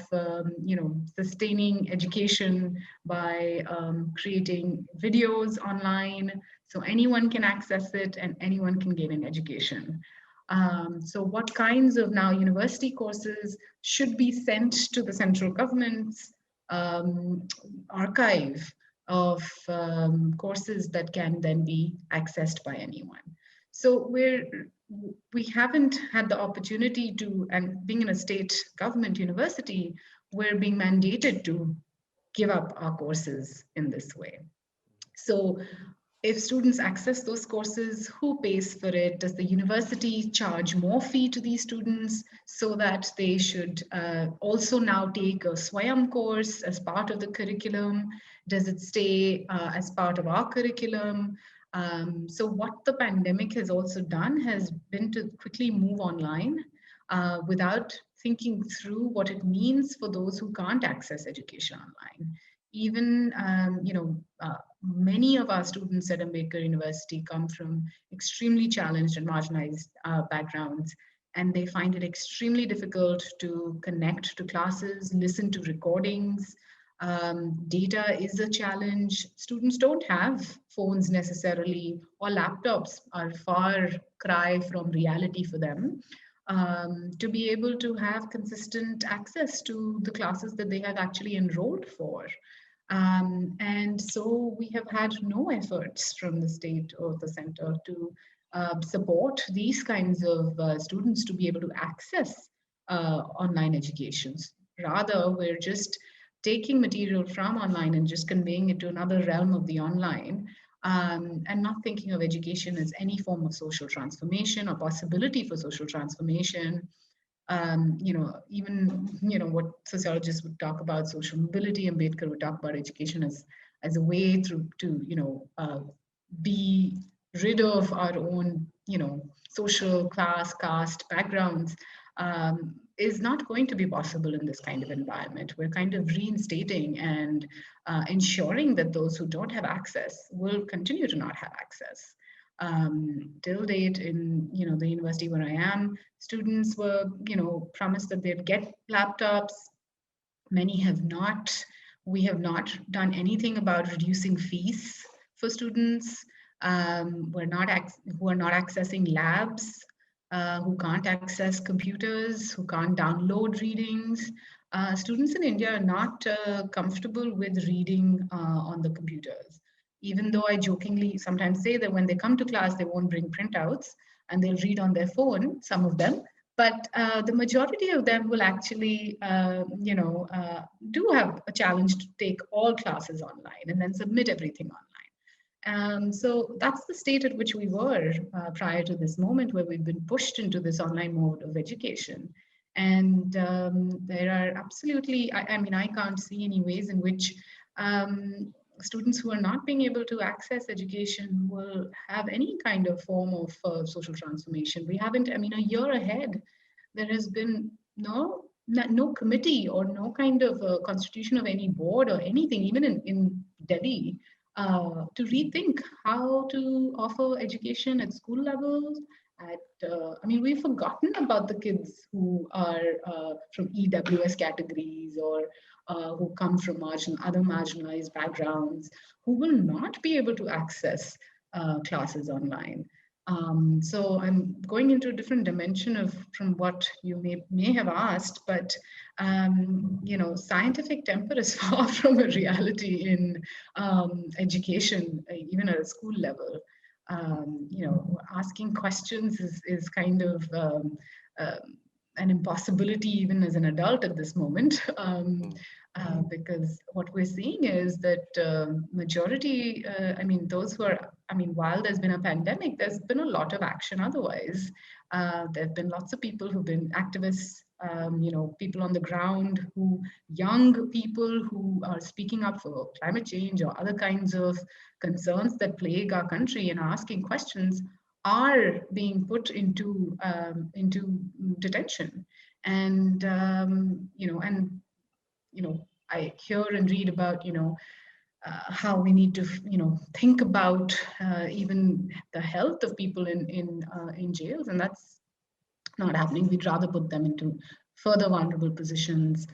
S6: sustaining education by creating videos online, so anyone can access it and anyone can gain an education. So what kinds of now university courses should be sent to the central government's archive of courses that can then be accessed by anyone. So we haven't had the opportunity to, and being in a state government university, we're being mandated to give up our courses in this way. So if students access those courses, who pays for it? Does the university charge more fee to these students so that they should also now take a Swayam course as part of the curriculum? Does it stay as part of our curriculum? So what the pandemic has also done has been to quickly move online without thinking through what it means for those who can't access education online. Even, many of our students at Ambedkar University come from extremely challenged and marginalized backgrounds, and they find it extremely difficult to connect to classes, listen to recordings. Data is a challenge. Students don't have phones necessarily, or laptops are far cry from reality for them. To be able to have consistent access to the classes that they have actually enrolled for. And so we have had no efforts from the state or the center to support these kinds of students to be able to access online educations. Rather, we're just taking material from online and just conveying it to another realm of the online, and not thinking of education as any form of social transformation or possibility for social transformation. Even what sociologists would talk about social mobility, Ambedkar would talk about education as a way to be rid of our own social class, caste backgrounds, is not going to be possible in this kind of environment. We're kind of reinstating and ensuring that those who don't have access will continue to not have access. Till date in the university where I am, students were promised that they'd get laptops. Many have not. We have not done anything about reducing fees for students who are not accessing labs, who can't access computers, who can't download readings. Students in India are not comfortable with reading on the computers. Even though I jokingly sometimes say that when they come to class, they won't bring printouts and they'll read on their phone, some of them. But the majority of them will actually, do have a challenge to take all classes online and then submit everything online. So that's the state at which we were prior to this moment, where we've been pushed into this online mode of education. And there are absolutely, I can't see any ways in which students who are not being able to access education will have any kind of form of social transformation. We haven't, a year ahead, there has been no committee or no kind of constitution of any board or anything, even in Delhi, to rethink how to offer education at school levels. We've forgotten about the kids who are from EWS categories or who come from other marginalized backgrounds, who will not be able to access classes online. So I'm going into a different dimension from what you may have asked, but scientific temper is far from a reality in education, even at a school level. Asking questions is kind of an impossibility even as an adult at this moment. Because what we're seeing is that majority, those who are, while there's been a pandemic, there's been a lot of action otherwise. There have been lots of people who've been activists, people on the ground, young people who are speaking up for climate change or other kinds of concerns that plague our country and are asking questions, are being put into detention. And I hear and read about how we need to think about even the health of people in jails, and that's not happening. We'd rather put them into further vulnerable positions.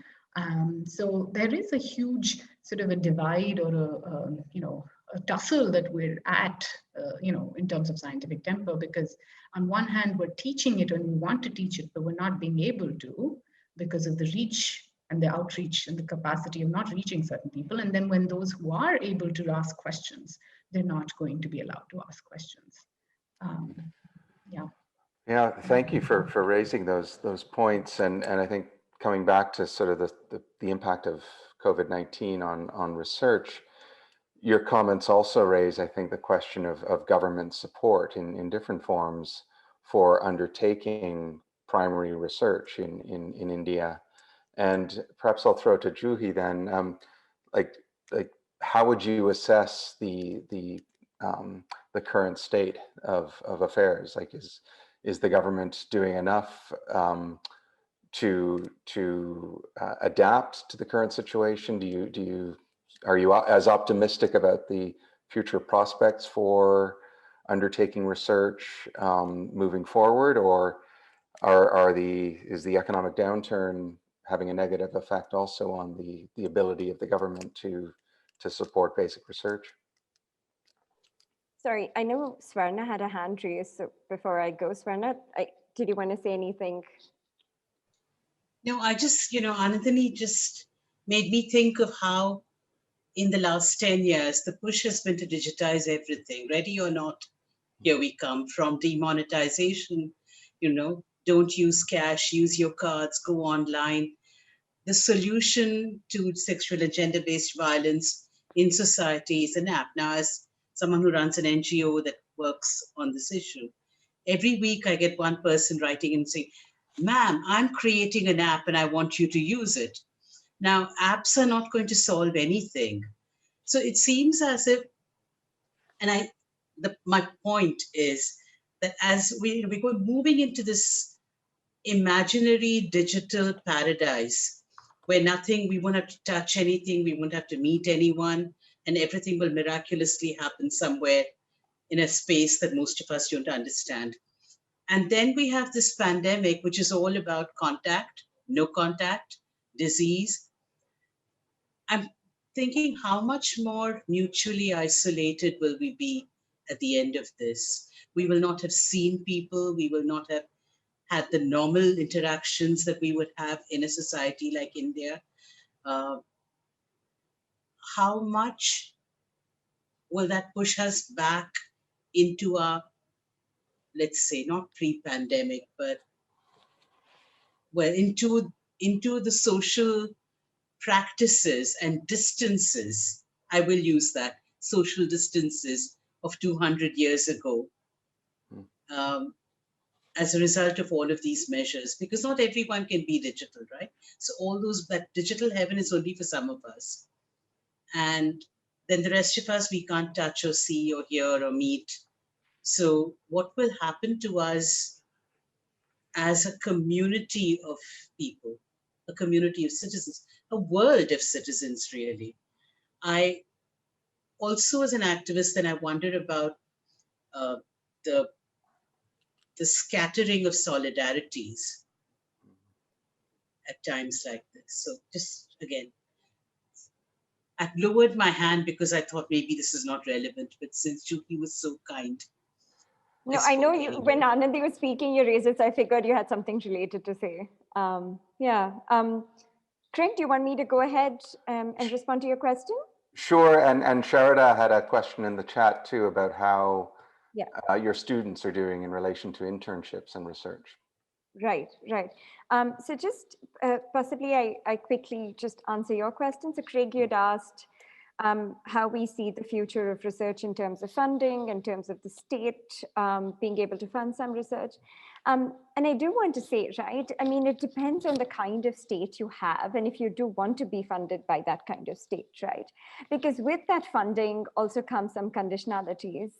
S6: So there is a huge sort of a divide or a tussle that we're at, in terms of scientific temper, because on one hand, we're teaching it and we want to teach it, but we're not being able to because of the reach and the outreach and the capacity of not reaching certain people. And then when those who are able to ask questions, they're not going to be allowed to ask questions.
S1: Yeah, thank you for raising those points. And I think coming back to sort of the impact of COVID-19 on research, your comments also raise, I think, the question of government support in different forms for undertaking primary research in India. And perhaps I'll throw to Juhi then. Like how would you assess the current state of affairs? Like, is the government doing enough to adapt to the current situation? Are you as optimistic about the future prospects for undertaking research moving forward, or is the economic downturn having a negative effect also on the ability of the government to support basic research?
S4: Sorry, I know Swarna had a hand raised, so before I go, Swarna, did you want to say anything?
S2: No, I just, Anandini just made me think of how in the last 10 years, the push has been to digitize everything. Ready or not, here we come. From demonetization, don't use cash, use your cards, go online. The solution to sexual and gender-based violence in society is an app. Now, as someone who runs an NGO that works on this issue, every week I get one person writing and saying, "Ma'am, I'm creating an app and I want you to use it." Now, apps are not going to solve anything. So it seems as if, and my point is that as we go moving into this imaginary digital paradise where we won't have to touch anything, we won't have to meet anyone, and everything will miraculously happen somewhere in a space that most of us don't understand. And then we have this pandemic, which is all about contact, no contact, disease. I'm thinking, how much more mutually isolated will we be at the end of this? We will not have seen people. We will not have had the normal interactions that we would have in a society like India. How much will that push us back into our, let's say, not pre-pandemic, but into the social practices and distances, I will use that, social distances of 200 years ago, as a result of all of these measures, because not everyone can be digital, right? So that digital heaven is only for some of us. And then the rest of us, we can't touch or see or hear or meet. So what will happen to us as a community of people, a community of citizens, a world of citizens, really? I also, as an activist, then I wonder about the scattering of solidarities at times like this. So just again, I've lowered my hand because I thought maybe this is not relevant, but since Juhi was so kind.
S4: No, I know you, when Anandi was speaking, you raised it, so I figured you had something related to say. Craig, do you want me to go ahead and respond to your question?
S1: Sure, and Sharada had a question in the chat too about how your students are doing in relation to internships and research.
S4: Right, right. So just possibly I quickly just answer your question. So Craig, you'd asked how we see the future of research in terms of funding, in terms of the state being able to fund some research. And I do want to say, right, I mean, it depends on the kind of state you have and if you do want to be funded by that kind of state, right? Because with that funding also comes some conditionalities,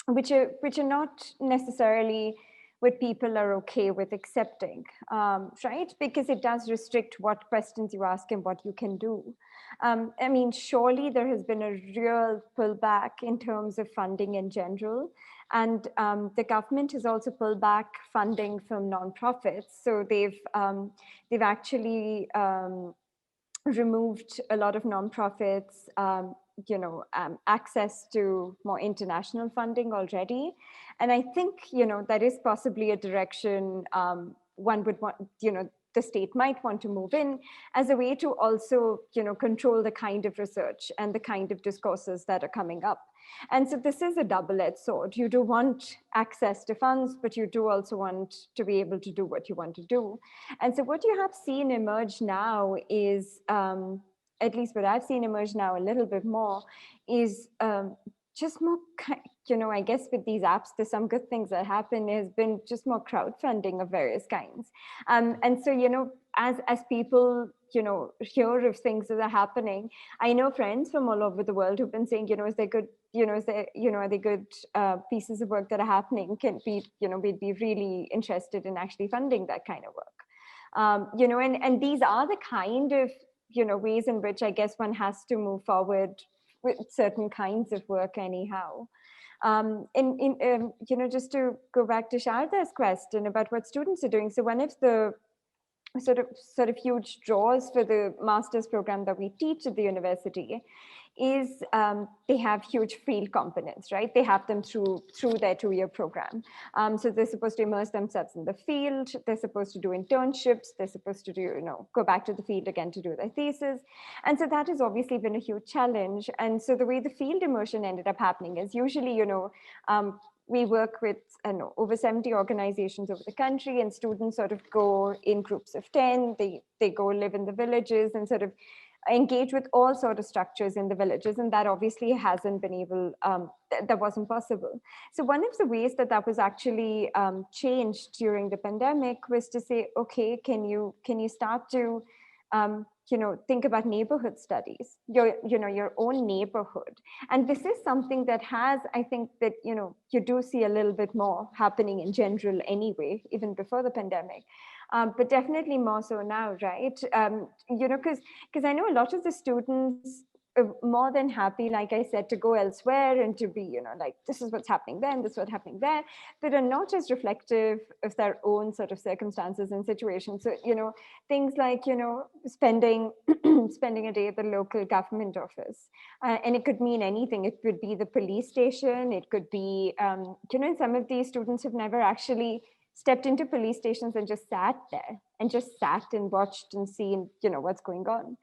S4: which are not necessarily what people are okay with accepting, right? Because it does restrict what questions you ask and what you can do. I mean, surely there has been a real pullback in terms of funding in general. And the government has also pulled back funding from nonprofits. So they've actually removed a lot of nonprofits, access to more international funding already. And I think, that is possibly a direction one would want, the state might want to move in as a way to also, control the kind of research and the kind of discourses that are coming up. And so this is a double-edged sword. You do want access to funds, but you do also want to be able to do what you want to do. And so what you have seen emerge now is, at least what I've seen emerge now a little bit more, is just more, I guess with these apps, there's some good things that happen, has been just more crowdfunding of various kinds. And so, as people, hear of things that are happening, I know friends from all over the world who've been saying, is there good, are they good pieces of work that are happening? Can be, we'd be really interested in actually funding that kind of work. And these are the kind of, ways in which I guess one has to move forward with certain kinds of work anyhow. Just to go back to Sharda's question about what students are doing. So one of the sort of huge draws for the master's program that we teach at the university is they have huge field components, right? They have them through their 2-year program. So they're supposed to immerse themselves in the field. They're supposed to do internships. They're supposed to do, go back to the field again to do their thesis. And so that has obviously been a huge challenge. And so the way the field immersion ended up happening is usually, we work with over 70 organizations over the country, and students sort of go in groups of 10. They go live in the villages and sort of engage with all sort of structures in the villages, and that obviously hasn't been able, that wasn't possible. So one of the ways that was actually changed during the pandemic was to say, okay, can you start to think about neighborhood studies, your own neighborhood. And this is something that has, I think that, you do see a little bit more happening in general anyway, even before the pandemic. But definitely more so now, right? Because I know a lot of the students are more than happy, like I said, to go elsewhere and to be, like, this is what's happening then, this is what's happening there, but are not as reflective of their own sort of circumstances and situations. So, things like, spending a day at the local government office. And it could mean anything. It could be the police station. It could be, some of these students have never actually stepped into police stations and just sat there and watched and seen, what's going on.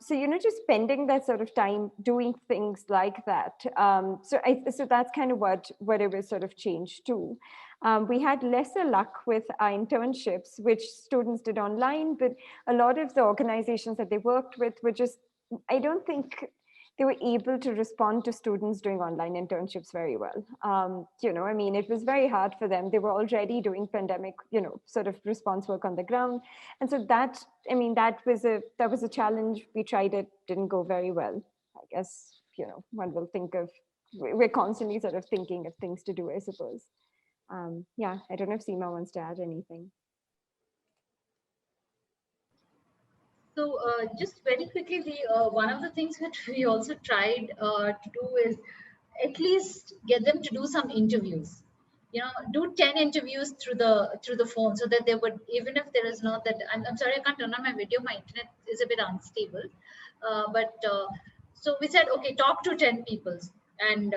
S4: So, just spending that sort of time doing things like that. So that's kind of what it was sort of changed to. We had lesser luck with our internships, which students did online, but a lot of the organizations that they worked with were just, I don't think they were able to respond to students doing online internships very well. I mean, it was very hard for them. They were already doing pandemic, sort of response work on the ground. And so that was a challenge. We tried it, didn't go very well. I guess, one will think of, we're constantly sort of thinking of things to do, I suppose. Yeah, I don't know if Seema wants to add anything.
S3: So just very quickly, one of the things that we also tried to do is at least get them to do some interviews. Do 10 interviews through the phone, so that they would, even if there is not that, I'm sorry, I can't turn on my video, my internet is a bit unstable. So we said, okay, talk to 10 people and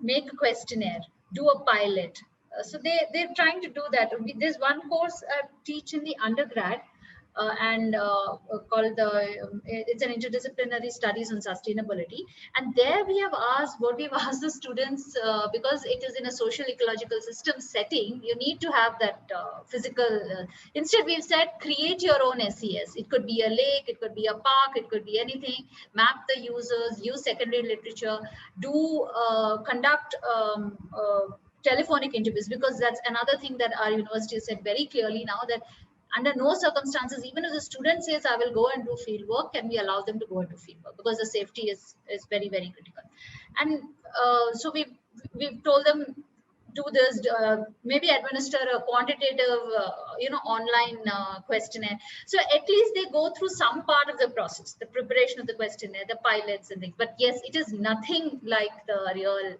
S3: make a questionnaire, do a pilot. So they're trying to do that. There's one course I teach in the undergrad, and called it's an interdisciplinary studies on sustainability. And there we have asked, what we've asked the students, because it is in a social ecological system setting, you need to have that physical, instead we've said, create your own SES. It could be a lake, it could be a park, it could be anything. Map the users, use secondary literature, do conduct telephonic interviews, because that's another thing that our university has said very clearly now, that under no circumstances, even if the student says, I will go and do field work, can we allow them to go and do field work, because the safety is very, very critical. And so we've told them, do this, maybe administer a quantitative, online questionnaire. So at least they go through some part of the process, the preparation of the questionnaire, the pilots and things. But yes, it is nothing like the real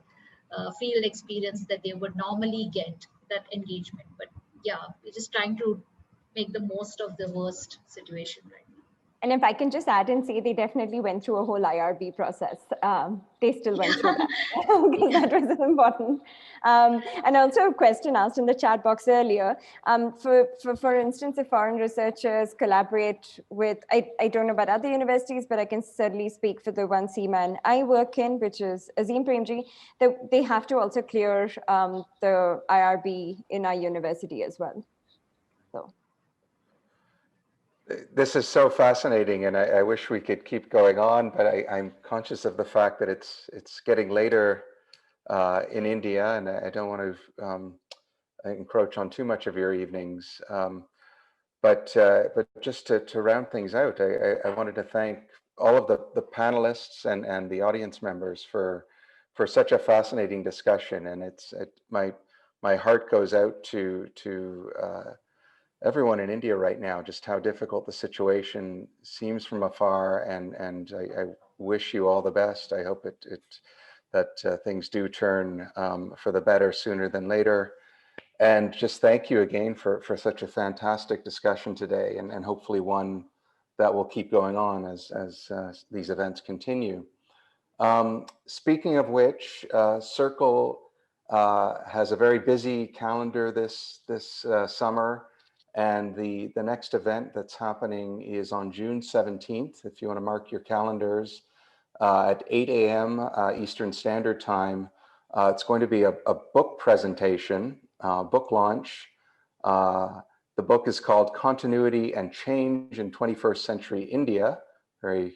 S3: field experience that they would normally get, that engagement. But yeah, we're just trying to make the most of the worst situation right now.
S4: And if I can just add and say, they definitely went through a whole IRB process. They still went through that, because that was important. And also a question asked in the chat box earlier. For instance, if foreign researchers collaborate with, I don't know about other universities, but I can certainly speak for the one Seema and I work in, which is Azim Premji, they have to also clear the IRB in our university as well. So.
S1: This is so fascinating, and I wish we could keep going on, but I'm conscious of the fact that it's getting later in India, and I don't want to encroach on too much of your evenings. But just to round things out, I wanted to thank all of the panelists and the audience members for such a fascinating discussion, and my heart goes out to everyone in India right now, just how difficult the situation seems from afar, and I wish you all the best. I hope that things do turn for the better sooner than later. And just thank you again for such a fantastic discussion today, and hopefully one that will keep going on as these events continue. Speaking of which, Circle has a very busy calendar this summer. And the next event that's happening is on June 17th, if you want to mark your calendars, at 8 a.m. Eastern Standard Time. It's going to be a book presentation, book launch. The book is called Continuity and Change in 21st Century India, very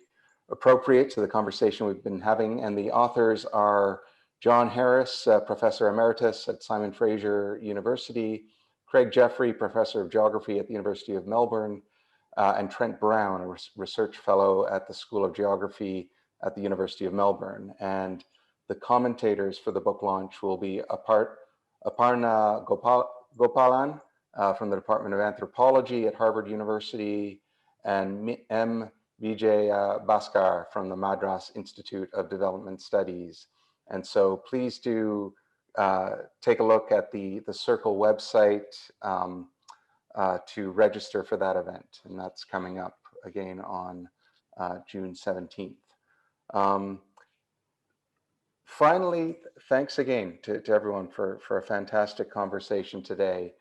S1: appropriate to the conversation we've been having. And the authors are John Harris, Professor Emeritus at Simon Fraser University, Craig Jeffrey, Professor of Geography at the University of Melbourne, and Trent Brown, a research fellow at the School of Geography at the University of Melbourne. And the commentators for the book launch will be Aparna Gopalan from the Department of Anthropology at Harvard University, and M. Vijay Bhaskar from the Madras Institute of Development Studies. And so please do take a look at the Circle website to register for that event. And that's coming up again on June 17th. Finally, thanks again to everyone for a fantastic conversation today.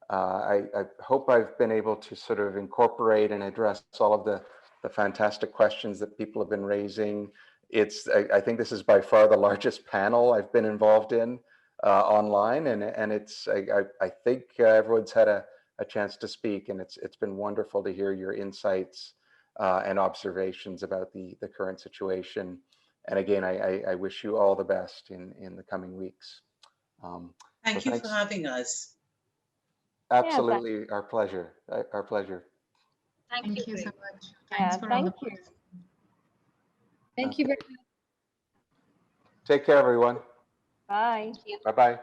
S1: I hope I've been able to sort of incorporate and address all of the fantastic questions that people have been raising. I think this is by far the largest panel I've been involved in online, and it's I think everyone's had a chance to speak, and it's been wonderful to hear your insights and observations about the current situation. And again, I wish you all the best in the coming weeks.
S2: Thank you for having us.
S1: Absolutely, our pleasure. Our pleasure.
S3: Thank you
S6: so much. Thanks for all the participants.
S3: Thank you very much.
S1: Take care, everyone.
S4: Bye.
S1: Bye-bye.